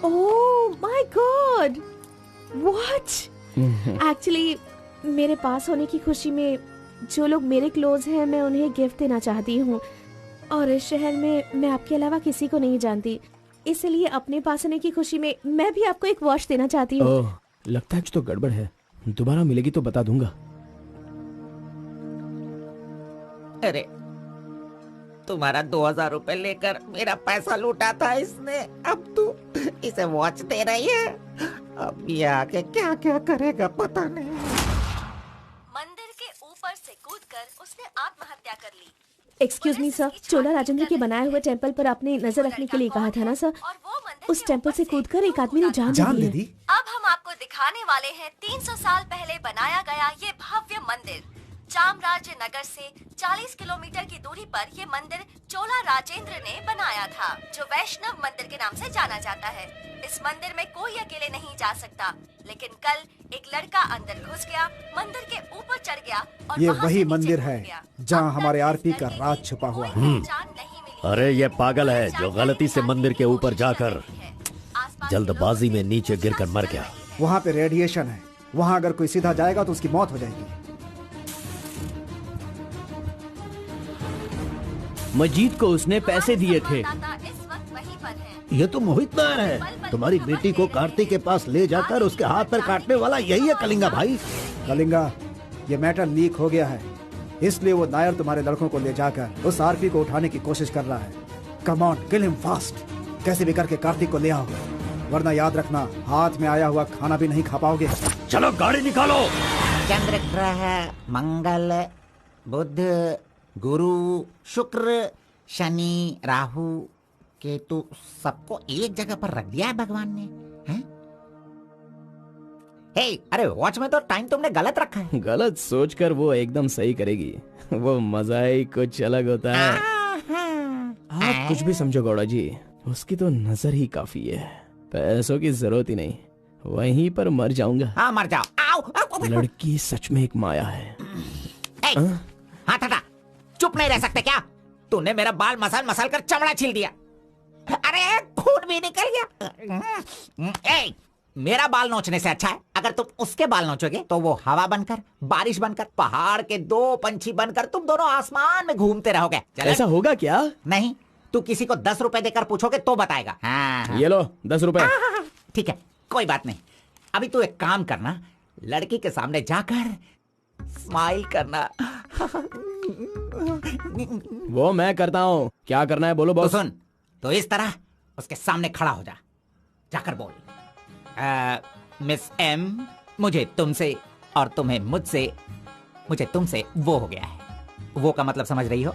Oh my God! What? Actually, मेरे पास होने की खुशी में जो लोग मेरे क्लोज हैं मैं उन्हें गिफ्ट देना चाहती हूँ, और इस शहर में मैं आपके अलावा किसी को नहीं जानती, इसलिए अपने पास होने की खुशी में मैं भी आपको एक वॉच देना चाहती हूँ। ओह, लगता है कुछ तो गड़बड़ है। दोबारा मिलेगी तो बता दूंगा। अरे तुम्हारा 2000 रुपए लेकर मेरा पैसा लूटा था इसने, अब तू इसे वॉच दे रही है। अब ये आके क्या क्या करेगा पता नहीं। मंदिर के ऊपर से कूदकर उसने आत्महत्या कर ली। एक्सक्यूज मी सर, चोला राजेंद्र के बनाए हुए टेम्पल पर आपने नजर रखने के लिए कहा था ना सर? और वो मंदिर उस टेम्पल से कूदकर एक आदमी ने जान जान दे ले दी दी। है। अब हम आपको दिखाने वाले हैं 300 साल पहले बनाया गया ये भव्य मंदिर। चामराज नगर से 40 किलोमीटर की दूरी पर ये मंदिर चोला राजेंद्र ने बनाया था, जो वैष्णव मंदिर के नाम से जाना जाता है। इस मंदिर में कोई अकेले नहीं जा सकता, लेकिन कल एक लड़का अंदर घुस गया, मंदिर के ऊपर चढ़ गया और ये वहाँ वही से नीचे मंदिर कूद है गया। जहाँ अब तक हमारे इस आरपी का लड़के राज की छुपा हुआ है। कोई पहचान नहीं मिली। अरे ये पागल है जो गलती से मंदिर के ऊपर जाकर जल्दबाजी में नीचे गिरकर मर गया। वहाँ पे रेडिएशन है, वहाँ अगर कोई सीधा जाएगा तो उसकी मौत हो जाएगी। मजीद को उसने पैसे दिए थे। इस वक्त वहीं पर है। ये तो मोहित नायर है। तुम्हारी बेटी को कार्तिक के पास ले जाकर उसके हाथ पर काटने वाला यही है कलिंगा भाई। कलिंगा, ये मैटर लीक हो गया है, इसलिए वो नायर तुम्हारे लड़कों को ले जाकर उस आरपी को उठाने की कोशिश कर रहा है। Come on, kill him fast. कैसे भी करके कार्तिक को ले आओ, वरना याद रखना हाथ में आया हुआ खाना भी नहीं खा पाओगे। चलो गाड़ी निकालो। चंद्र ग्रह, मंगल, बुध, गुरु, शुक्र, शनि, राहु, केतु, सबको एक जगह पर रख दिया है भगवान ने, हैं? हे, अरे वॉच में तो टाइम तुमने गलत रखा है। गलत सोचकर वो एकदम सही करेगी। वो मजा ही कुछ अलग होता है। आप कुछ भी समझो गौड़ा जी, उसकी तो नजर ही काफी है, पैसों की जरूरत ही नहीं। वहीं पर मर जाऊंगा। हाँ मर जाओ। आओ, आओ। लड़की सच में एक माया है। हाथ हटा, चुप नहीं रह सकते क्या? तूने मेरा बाल मसल मसल कर चमड़ा छील दिया। अरे खून भी निकल गया। ए, मेरा बाल नोचने से अच्छा है अगर तुम उसके बाल नोचोगे तो वो हवा बनकर, बारिश बनकर, पहाड़ के 2 पंछी बनकर तुम दोनों आसमान में घूमते रहोगे। ऐसा होगा क्या? नहीं, तू किसी को 10 रुपए देकर पूछोगे तो बताएगा। हाँ। ये लो 10 रुपए। ठीक है, कोई बात नहीं। अभी तू एक काम करना, लड़की के सामने जाकर स्माइल करना। वो मैं करता हूँ, क्या करना है बोलो तो बॉस। सुन, तो इस तरह उसके सामने खड़ा हो जा, जाकर बोल, मिस एम, मुझे तुमसे और तुम्हें मुझसे, मुझे तुमसे वो हो गया है। वो का मतलब समझ रही हो?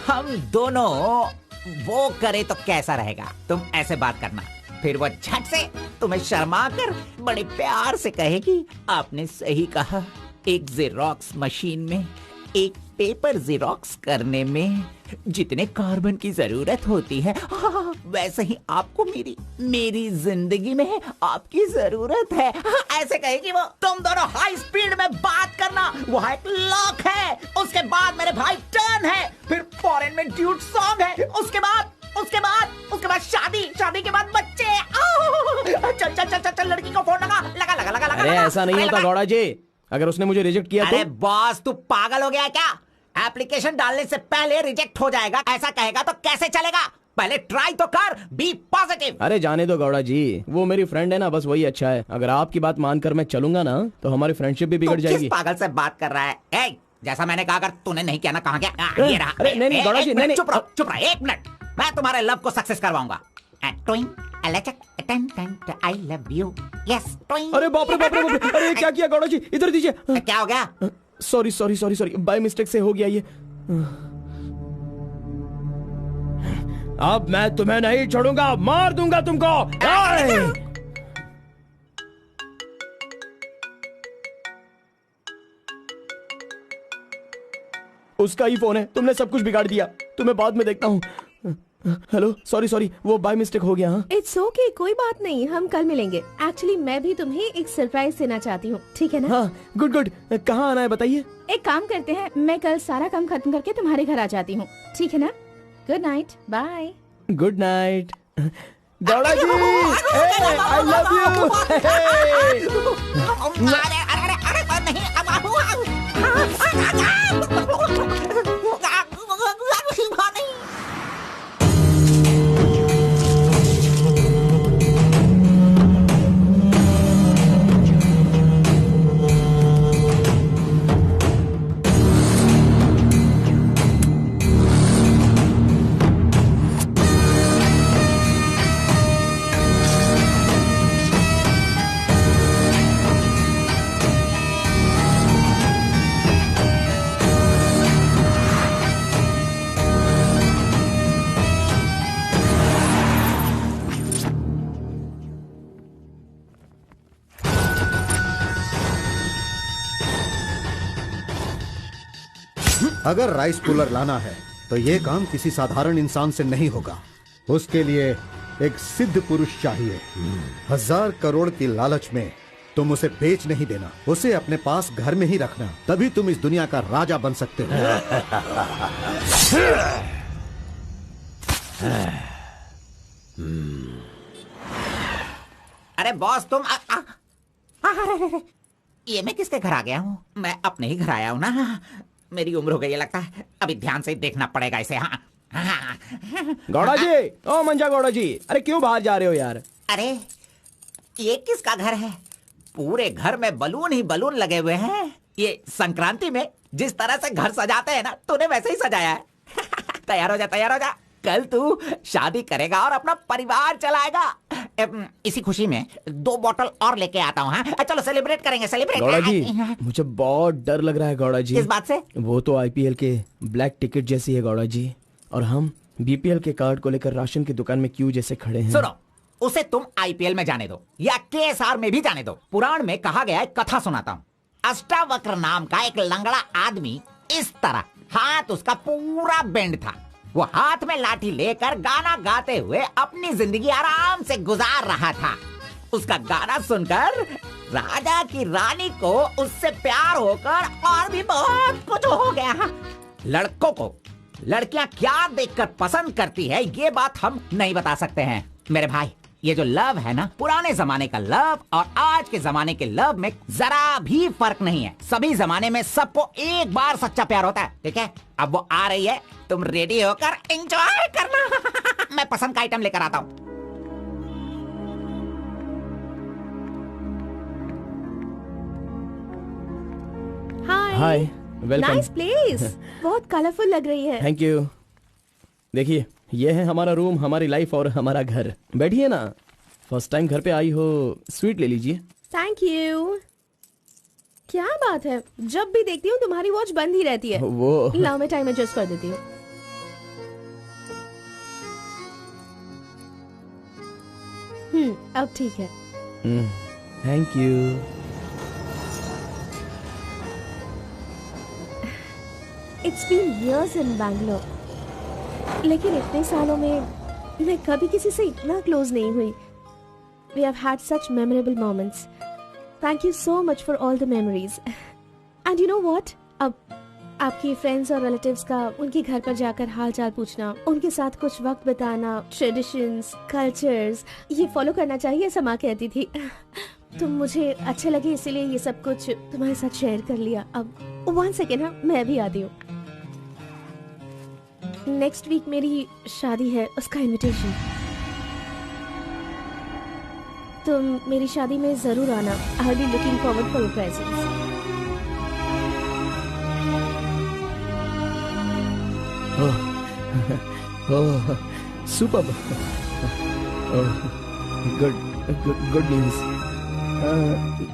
हम दोनों वो करे तो कैसा रहेगा? तुम ऐसे बात करना, फिर वो झट से तुम्हें शर्मा कर बड़े प्यार से कहेगी, आपने सही कहा, एक जेरोक्स मशीन में एक पेपर जेरोक्स करने में जितने कार्बन की जरूरत होती है, वैसे ही आपको मेरी जिंदगी में आपकी जरूरत है। ऐसे कहेगी वो। तुम दोनों हाई स्पीड में बात करना, वहाँ एक लॉक है, उसके बाद मेरे भाई टर्न है, फिर फॉरेन में ड्यूट सॉन्ग है, उसके बाद शादी के बाद बच्चे। चल लड़की को फोन लगा। अरे ऐसा नहीं होता गौड़ा जी, अगर उसने मुझे रिजेक्ट किया अरे तो? बॉस, तू पागल हो गया क्या? एप्लीकेशन डालने से पहले रिजेक्ट हो जाएगा, ऐसा कहेगा तो कैसे चलेगा? पहले ट्राई तो कर, बी पॉजिटिव। अरे जाने दो गौड़ा जी, वो मेरी फ्रेंड है ना, बस वही अच्छा है। अगर आपकी बात मानकर मैं चलूंगा ना तो हमारी फ्रेंडशिप भी बिगड़ जाएगी। किस पागल से बात कर रहा है? ए, जैसा मैंने कहा, अगर तूने नहीं किया ना, कहाँ गया? ये रहा। अरे नहीं गौड़ा जी, नहीं। चुप रहो 1 मिनट, मैं तुम्हारे लव को सक्सेस करवाऊंगा। I love you. Yes, अरे बाप रे बाप रे, अरे क्या किया गौड़ा जी, इधर दीजिए। क्या हो गया? सॉरी, बाय मिस्टेक से हो गया ये। अब मैं तुम्हें नहीं छोड़ूंगा, मार दूंगा तुमको। उसका ही फोन है, तुमने सब कुछ बिगाड़ दिया। तुम्हें बाद में देखता हूँ। हेलो, सॉरी, वो बाय मिस्टेक हो गया। हाँ इट्स ओके, कोई बात नहीं, हम कल मिलेंगे। एक्चुअली मैं भी तुम्हें एक सरप्राइज देना चाहती हूँ, ठीक है ना? हाँ, गुड। कहाँ आना है बताइए? एक काम करते हैं, मैं कल सारा काम खत्म करके तुम्हारे घर आ जाती हूँ, ठीक है ना? Good night, bye. Good night Gowda ji, I love you. अगर राइस कूलर लाना है तो ये काम किसी साधारण इंसान से नहीं होगा। उसके लिए एक सिद्ध पुरुष चाहिए। 1000 करोड़ की लालच में तुम उसे बेच नहीं देना, उसे अपने पास घर में ही रखना, तभी तुम इस दुनिया का राजा बन सकते हो। अरे बॉस तुम ये मैं किसके घर आ गया हूँ? मैं अपने ही घर आया हूँ ना। मेरी उम्र हो गई है लगता है, अभी ध्यान से देखना पड़ेगा इसे। हाँ गौड़ा जी, ओ मंजा गौड़ा जी, अरे क्यों बाहर जा रहे हो यार? अरे ये किसका घर है? पूरे घर में बलून ही बलून लगे हुए हैं। ये संक्रांति में जिस तरह से घर सजाते हैं ना, तूने वैसे ही सजाया है। तैयार हो जा, तैयार हो जा। कल तू शादी करेगा और अपना परिवार चलाएगा। इसी खुशी में 2 बोतल और लेके आता हूँ। हाँ चलो सेलिब्रेट करेंगे, सेलिब्रेट। गौड़ा जी, मुझे बहुत डर लग रहा है गौड़ा जी। किस बात से? वो तो आईपीएल के ब्लैक टिकट जैसी है गौड़ा जी, और हम बीपीएल के कार्ड को लेकर राशन की दुकान में क्यों जैसे खड़े हैं। सुनो, उसे तुम आईपीएल में जाने दो या केएसआर में भी जाने दो। पुराण में कहा गया है, कथा सुनाता हूँ। अष्टावक्र नाम का एक लंगड़ा आदमी, इस तरह हाथ उसका पूरा बेंड था। वो हाथ में लाठी लेकर गाना गाते हुए अपनी जिंदगी आराम से गुजार रहा था। उसका गाना सुनकर राजा की रानी को उससे प्यार होकर और भी बहुत कुछ हो गया। लड़कों को लड़कियां क्या देखकर पसंद करती है, ये बात हम नहीं बता सकते हैं मेरे भाई। ये जो लव है ना, पुराने जमाने का लव और आज के जमाने के लव में जरा भी फर्क नहीं है। सभी जमाने में सबको एक बार सच्चा प्यार होता है, ठीक है? अब वो आ रही है, तुम रेडी होकर एंजॉय करना। मैं पसंद का आइटम लेकर आता हूँ। हाय, वेलकम। नाइस प्लेस, बहुत कलरफुल लग रही है। Thank you. देखिए, ये है हमारा रूम, हमारी लाइफ और हमारा घर। बैठिए ना, फर्स्ट टाइम घर पे आई हो, स्वीट ले लीजिए। Thank you. क्या बात है, जब भी देखती हूँ तुम्हारी वॉच बंद ही रहती है। वो लाओ मैं टाइम एडजस्ट कर देती हूँ। अब ठीक है। Thank you. It's been years in Bangalore, लेकिन इतने सालों में मैं कभी किसी से इतना क्लोज नहीं हुई। We have had such memorable moments. Thank you so much for all the memories. And you know what? अब आपकी फ्रेंड्स और रिलेटिव्स का उनके घर पर जाकर हाल चाल पूछना, उनके साथ कुछ वक्त बिताना, ट्रेडिशंस, कल्चर्स, ये फॉलो करना चाहिए, ऐसा माँ कहती थी। तुम मुझे अच्छे लगे इसीलिए ये सब कुछ तुम्हारे साथ शेयर कर लिया। अब 1 सेकेंड, हाँ मैं भी आती हूँ। नेक्स्ट वीक मेरी शादी है, उसका इनविटेशन। तुम मेरी शादी में जरूर आना। I will be looking forward for your presence. Oh, superb. Good news.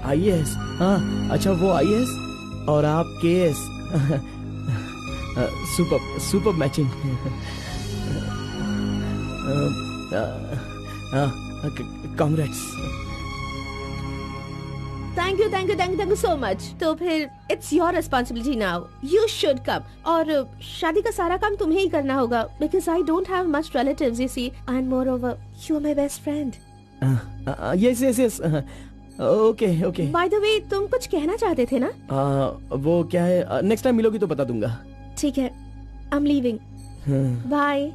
IAS, हाँ अच्छा, वो आईएएस और आप KS. Superb matching. Congrats. Thank you so much. तो फिर it's your responsibility now, you should come. और शादी का सारा काम तुम्हें ही करना होगा, because I don't have much relatives, you see, and moreover you are my best friend. Yes. Okay. By the way, तुम कुछ कहना चाहते थे ना? वो क्या है, नेक्स्ट टाइम मिलोगी तो बता दूंगा। ठीक है, I am leaving, bye.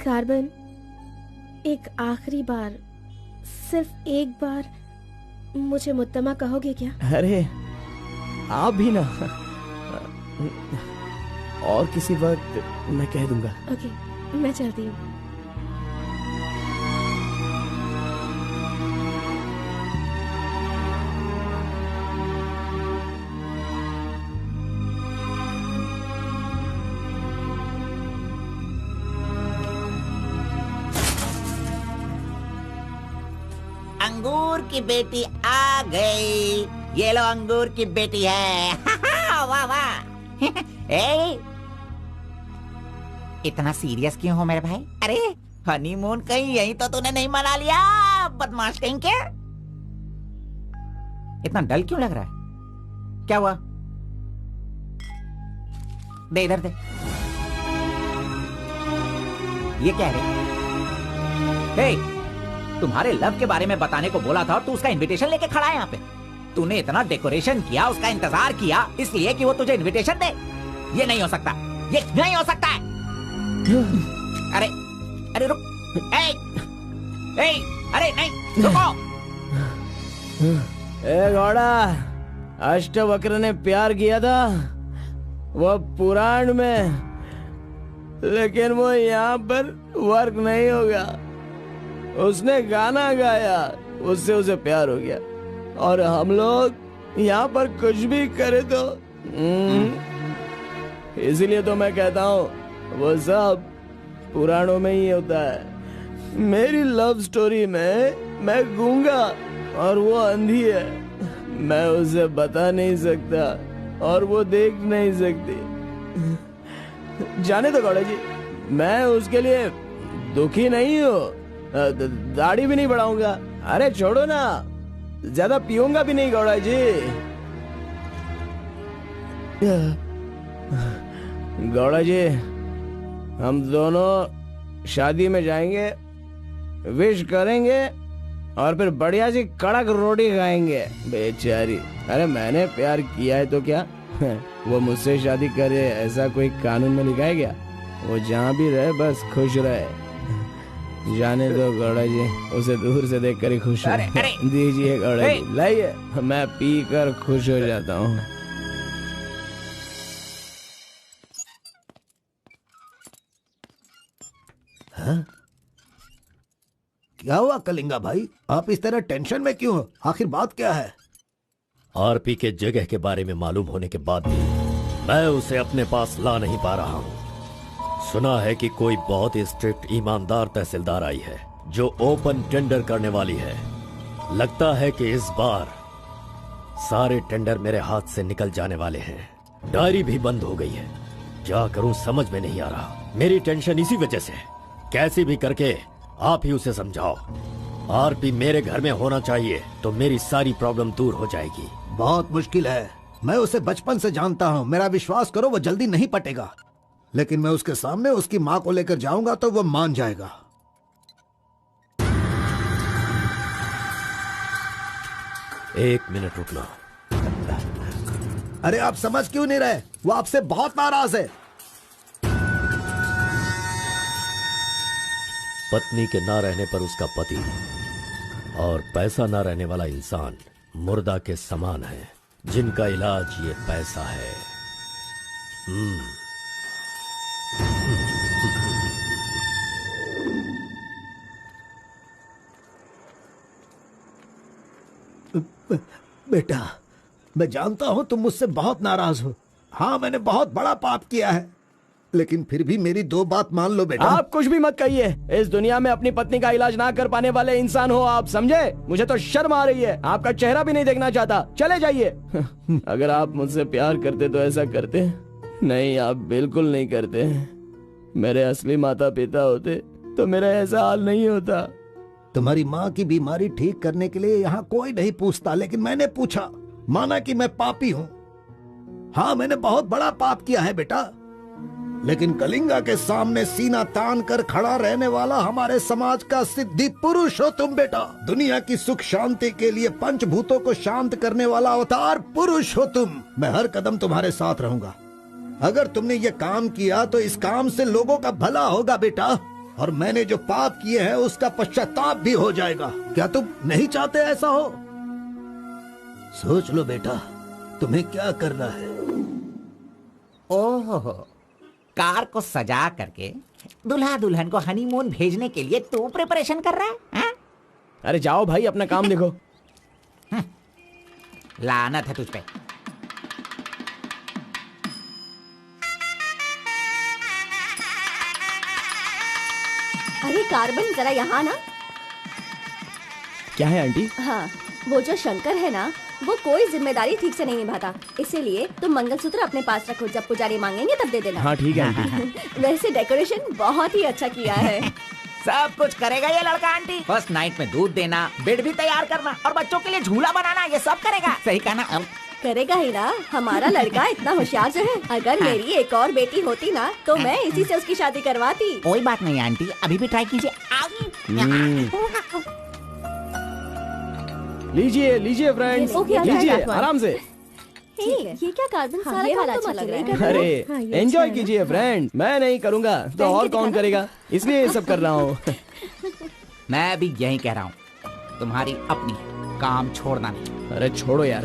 Carbon, एक आखिरी बार, सिर्फ एक बार मुझे मुत्तमा कहोगे क्या? अरे आप भी ना, और किसी वक्त मैं कह दूंगा। ओके, मैं चलती हूँ। अंगूर की बेटी आ गई। ये लो, अंगूर की बेटी है। वाह वाह। ए, इतना सीरियस क्यों हो मेरे भाई? अरे हनीमून कहीं यहीं तो तूने नहीं मना लिया, बदमाश कहीं के? इतना डल क्यों लग रहा है? क्या हुआ? दे इधर दे। ये क्या है? तुम्हारे लव के बारे में बताने को बोला था और तू उसका इनविटेशन लेके खड़ा है यहाँ पे। तूने इतना डेकोरेशन किया, उसका इंतजार किया इसलिए कि वो तुझे इनविटेशन दे। ये नहीं हो सकता, ये नहीं हो सकता है। अरे अरे रुक, अरे नहीं रुको। घोड़ा, अष्टवक्र ने प्यार किया था वो पुराण में, लेकिन वो यहाँ पर वर्क नहीं होगा। उसने गाना गाया, उससे उसे प्यार हो गया, और हम लोग यहाँ पर कुछ भी करे तो इसीलिए तो मैं कहता हूँ वो सब पुराणों में ही होता है। मेरी लव स्टोरी में मैं गूंगा और वो अंधी है। मैं उसे बता नहीं सकता और वो देख नहीं सकती। जाने दो गौड़ा जी, मैं उसके लिए दुखी नहीं हूँ, दाढ़ी भी नहीं बढ़ाऊंगा। अरे छोड़ो ना, ज्यादा पीऊंगा भी नहीं गौड़ा जी। गौड़ा जी, हम दोनों शादी में जाएंगे, विश करेंगे और फिर बढ़िया सी कड़क रोटी खाएंगे। बेचारी, अरे मैंने प्यार किया है तो क्या वो मुझसे शादी करे ऐसा कोई कानून में लिखा है क्या? वो जहाँ भी रहे बस खुश रहे। जाने दो गौड़ा जी, उसे दूर से देखकर ही खुश हो। दीजिए गौड़ा जी, लाइए, मैं पी कर खुश हो जाता हूँ। क्या हुआ कलिंगा भाई, आप इस तरह टेंशन में क्यों हो? आखिर बात क्या है? आरपी के जगह के बारे में मालूम होने के बाद भी मैं उसे अपने पास ला नहीं पा रहा हूँ। सुना है कि कोई बहुत ही स्ट्रिक्ट ईमानदार तहसीलदार आई है जो ओपन टेंडर करने वाली है। लगता है कि इस बार सारे टेंडर मेरे हाथ से निकल जाने वाले हैं। डायरी भी बंद हो गई है, क्या करूं समझ में नहीं आ रहा। मेरी टेंशन इसी वजह से। कैसे भी करके आप ही उसे समझाओ। आरपी मेरे घर में होना चाहिए तो मेरी सारी प्रॉब्लम दूर हो जाएगी। बहुत मुश्किल है, मैं उसे बचपन से जानता हूँ। मेरा विश्वास करो, वो जल्दी नहीं पटेगा, लेकिन मैं उसके सामने उसकी माँ को लेकर जाऊंगा तो वो मान जाएगा। एक मिनट रुकना। अरे आप समझ क्यों नहीं रहे? वो आपसे बहुत नाराज है। पत्नी के ना रहने पर उसका पति और पैसा ना रहने वाला इंसान मुर्दा के समान है, जिनका इलाज ये पैसा है। बेटा, मैं जानता हूं तुम मुझसे बहुत नाराज हो। हाँ, मैंने बहुत बड़ा पाप किया है, लेकिन फिर भी मेरी दो बात मान लो बेटा। आप कुछ भी मत कहिए। इस दुनिया में अपनी पत्नी का इलाज ना कर पाने वाले इंसान हो आप, समझे? मुझे तो शर्म आ रही है, आपका चेहरा भी नहीं देखना चाहता। चले जाइए। अगर आप मुझसे प्यार करते तो ऐसा करते। नहीं, आप बिल्कुल नहीं करते। मेरे असली माता पिता होते तो मेरा ऐसा हाल नहीं होता। तुम्हारी माँ की बीमारी ठीक करने के लिए यहाँ कोई नहीं पूछता, लेकिन मैंने पूछा, माना कि मैं पापी हूँ। हाँ, मैंने बहुत बड़ा पाप किया है बेटा, लेकिन कलिंगा के सामने सीना तान कर खड़ा रहने वाला हमारे समाज का सिद्धि पुरुष हो तुम बेटा। दुनिया की सुख शांति के लिए पंचभूतों को शांत करने वाला अवतार पुरुष हो तुम। मैं हर कदम तुम्हारे साथ रहूंगा। अगर तुमने ये काम किया तो इस काम से लोगों का भला होगा बेटा, और मैंने जो पाप किए हैं उसका पश्चाताप भी हो जाएगा। क्या तुम नहीं चाहते ऐसा हो? सोच लो बेटा, तुम्हें क्या करना है। ओहो, कार को सजा करके दुल्हा दुल्हन को हनीमून भेजने के लिए तू प्रिपरेशन कर रहा है, हा? अरे जाओ भाई, अपना काम देखो। लानत है तुझ पे। अरे कार्बन, जरा यहाँ ना। क्या है आंटी? हाँ, वो जो शंकर है ना, वो कोई जिम्मेदारी ठीक से नहीं निभाता, इसीलिए तुम मंगलसूत्र अपने पास रखो, जब पुजारी मांगेंगे तब दे देना। हाँ ठीक है आंटी। वैसे डेकोरेशन बहुत ही अच्छा किया है। सब कुछ करेगा ये लड़का आंटी। फर्स्ट नाइट में दूध देना, बेड भी तैयार करना और बच्चों के लिए झूला बनाना, ये सब करेगा। सही कहा ना? करेगा ही ना, हमारा लड़का इतना होशियार जो है। अगर मेरी एक और बेटी होती ना तो मैं इसी से उसकी शादी करवाती। कोई बात नहीं आंटी, अभी भी ट्राई कीजिए। लीजिए लीजिए फ्रेंड्स, लीजिए आराम से। ये क्या कार्बन सारा वाला अच्छा लग रहा है। अरे एंजॉय कीजिए फ्रेंड, मैं नहीं करूँगा तो और कौन करेगा, इसलिए ये सब कर रहा हूँ। मैं भी यही कह रहा हूँ, तुम्हारी अपनी काम छोड़ना नहीं। अरे छोड़ो यार।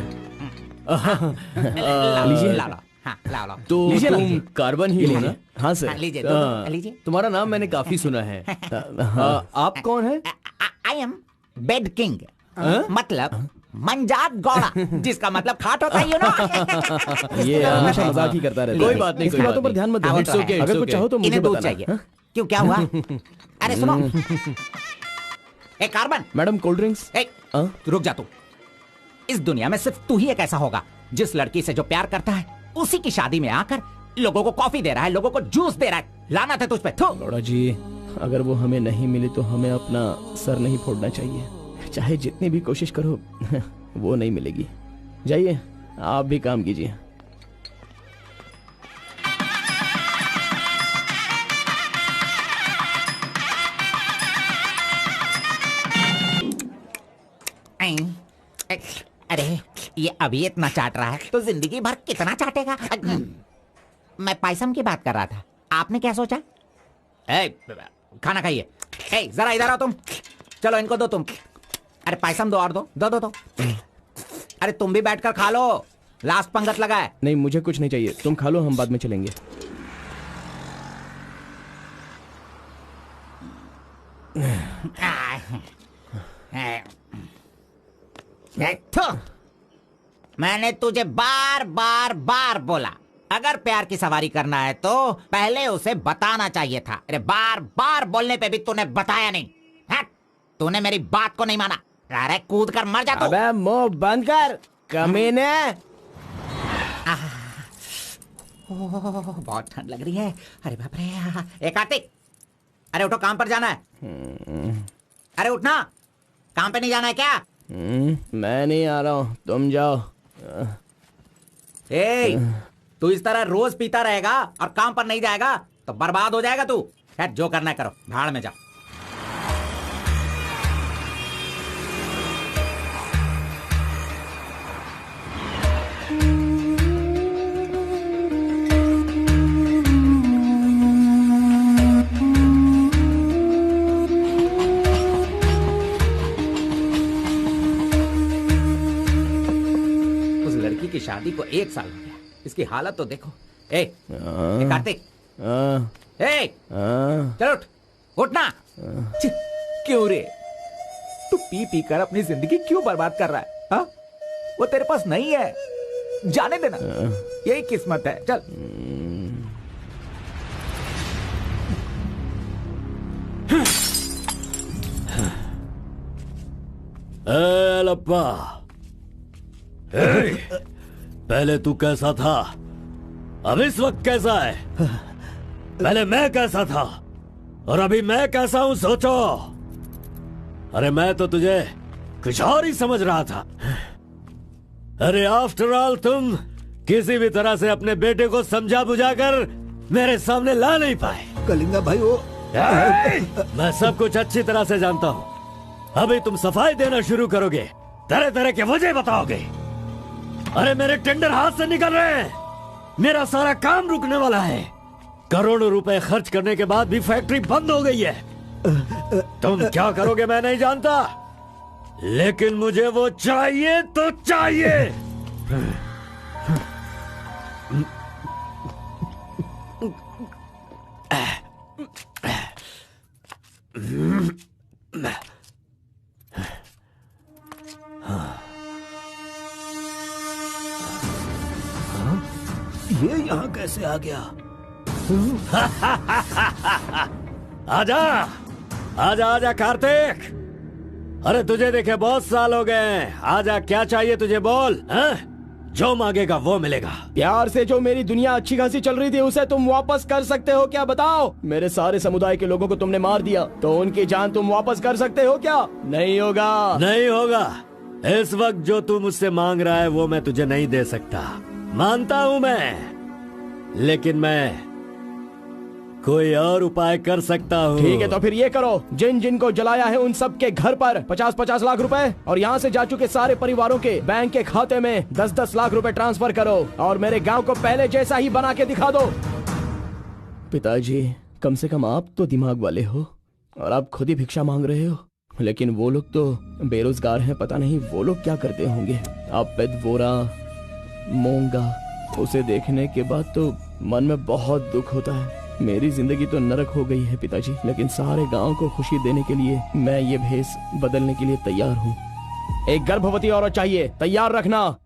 लीजिए, ला लो। हाँ, ला लो। तो लीजिए तुम कार्बन ही लो ना? हाँ सर। लीजिए, लीजिए। तुम्हारा नाम मैंने काफी सुना है। आप कौन है? आई एम बेड किंग, मतलब मंजात गौड़ा, जिसका मतलब खाट होता है, यू नो। ये हमेशा मजाक ही करता रहता है। कोई बात नहीं, इसकी बातों पर ध्यान मत दो। अगर कुछ चाहो तो मुझे इन्हें दूध बताना। चाहिए। क्यों, क्या हुआ? अरे सुनो, ए कार्बन। Madam cold drinks. रुक जा तू। इस दुनिया में सिर्फ तू ही एक ऐसा होगा जिस लड़की से जो प्यार करता है उसी की शादी में आकर लोगों को कॉफी दे रहा है, लोगों को जूस दे रहा है। लानत है तुझ पे। गौड़ा जी, अगर वो हमें नहीं मिली तो हमें अपना सर नहीं फोड़ना चाहिए। चाहे जितनी भी कोशिश करो वो नहीं मिलेगी। जाइए, आप भी काम कीजिए। अरे ये अभी इतना चाट रहा है तो जिंदगी भर कितना चाटेगा। मैं पायसम की बात कर रहा था, आपने क्या सोचा? खाना खाइए। जरा इधर आओ तुम। चलो इनको दो तुम। अरे पायसम दो और दो दो दो दो। अरे तुम भी बैठकर खा लो, लास्ट पंगत लगा है। नहीं, मुझे कुछ नहीं चाहिए, तुम खा लो, हम बाद में चलेंगे। मैंने तुझे बार बार बार बोला, अगर प्यार की सवारी करना है तो पहले उसे बताना चाहिए था। अरे बार बार बोलने पे भी तूने बताया नहीं। तूने मेरी बात को नहीं माना। अरे कूद कर मर जा तू। अबे मुंह बंद कर कमीने। बहुत ठंड लग रही है। अरे बाप रे। ए कार्तिक, अरे उठो, काम पर जाना है। अरे उठना, काम पे नहीं जाना है क्या? मैं नहीं आ रहा हूँ, तुम जाओ। तू इस तरह रोज पीता रहेगा और काम पर नहीं जाएगा तो बर्बाद हो जाएगा तू। खैर जो करना है करो, भाड़ में जाओ। की शादी को 1 साल हो गया, इसकी हालत तो देखो। कार्तिक, चलो उठना। क्यों रे, तू पी पी कर अपनी जिंदगी क्यों बर्बाद कर रहा है? हा? वो तेरे पास नहीं है, जाने देना, यही किस्मत है। चल। लप्पा, पहले तू कैसा था, अब इस वक्त कैसा है? पहले मैं कैसा था और अभी मैं कैसा हूं, सोचो। अरे मैं तो तुझे कुछ और ही समझ रहा था। अरे आफ्टर ऑल तुम किसी भी तरह से अपने बेटे को समझा बुझाकर मेरे सामने ला नहीं पाए। कलिंगा भाई, वो मैं सब कुछ अच्छी तरह से जानता हूँ। अभी तुम सफाई देना शुरू करोगे, तरह तरह के वजह बताओगे। अरे मेरे टेंडर हाथ से निकल रहे हैं, मेरा सारा काम रुकने वाला है। करोड़ों रुपए खर्च करने के बाद भी फैक्ट्री बंद हो गई है। तुम क्या करोगे मैं नहीं जानता, लेकिन मुझे वो चाहिए तो चाहिए। ये यहाँ कैसे आ गया? आजा आजा आजा कार्तिक, अरे तुझे देखे बहुत साल हो गए। आजा, क्या चाहिए तुझे, बोल। जो मांगेगा वो मिलेगा। प्यार से जो मेरी दुनिया अच्छी खासी चल रही थी उसे तुम वापस कर सकते हो क्या? बताओ। मेरे सारे समुदाय के लोगों को तुमने मार दिया तो उनकी जान तुम वापस कर सकते हो क्या? नहीं होगा। नहीं होगा। इस वक्त जो तू मुझसे मांग रहा है वो मैं तुझे नहीं दे सकता। मानता हूँ मैं, लेकिन मैं कोई और उपाय कर सकता हूँ। ठीक है, तो फिर ये करो, जिन जिन को जलाया है उन सब के घर पर 50-50 लाख रुपए और यहाँ से जा चुके सारे परिवारों के बैंक के खाते में 10-10 लाख रुपए ट्रांसफर करो और मेरे गांव को पहले जैसा ही बना के दिखा दो। पिताजी, कम से कम आप तो दिमाग वाले हो और आप खुद ही भिक्षा मांग रहे हो, लेकिन वो लोग तो बेरोजगार हैं। पता नहीं वो लोग क्या करते होंगे। आप पेदवोरा मोंगा, उसे देखने के बाद तो मन में बहुत दुख होता है। मेरी जिंदगी तो नरक हो गई है पिताजी, लेकिन सारे गांव को खुशी देने के लिए मैं ये भेष बदलने के लिए तैयार हूँ। एक गर्भवती औरत चाहिए, तैयार रखना।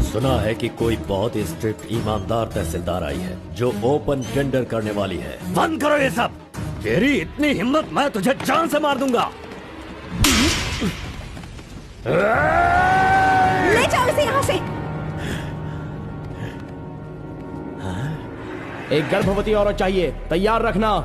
सुना है कि कोई बहुत ही स्ट्रिक्ट ईमानदार तहसीलदार आई है जो ओपन टेंडर करने वाली है। बंद करो ये सब। तेरी इतनी हिम्मत, मैं तुझे जान से मार दूंगा। ले जाओ इसे यहाँ से। एक गर्भवती औरत चाहिए, तैयार रखना।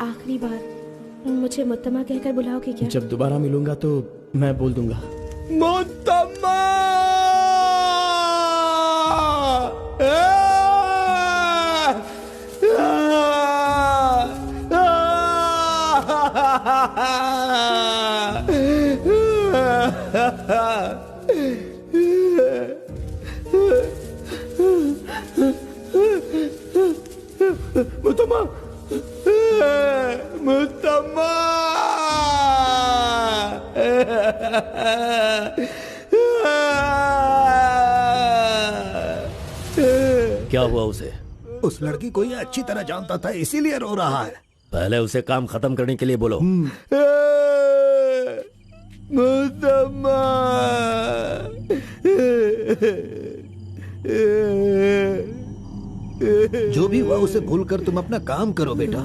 आखिरी बार मुझे मुत्तमा कहकर बुलाओगे क्या? जब दोबारा मिलूंगा तो मैं बोल दूंगा। मुत्तम्मा! मुत्तम्मा! मुत्तम्मा! क्या हुआ उसे? उस लड़की को ये अच्छी तरह जानता था, इसीलिए रो रहा है। पहले उसे काम खत्म करने के लिए बोलो। मुत्तम्मा! जो भी हुआ उसे भूलकर तुम अपना काम करो बेटा।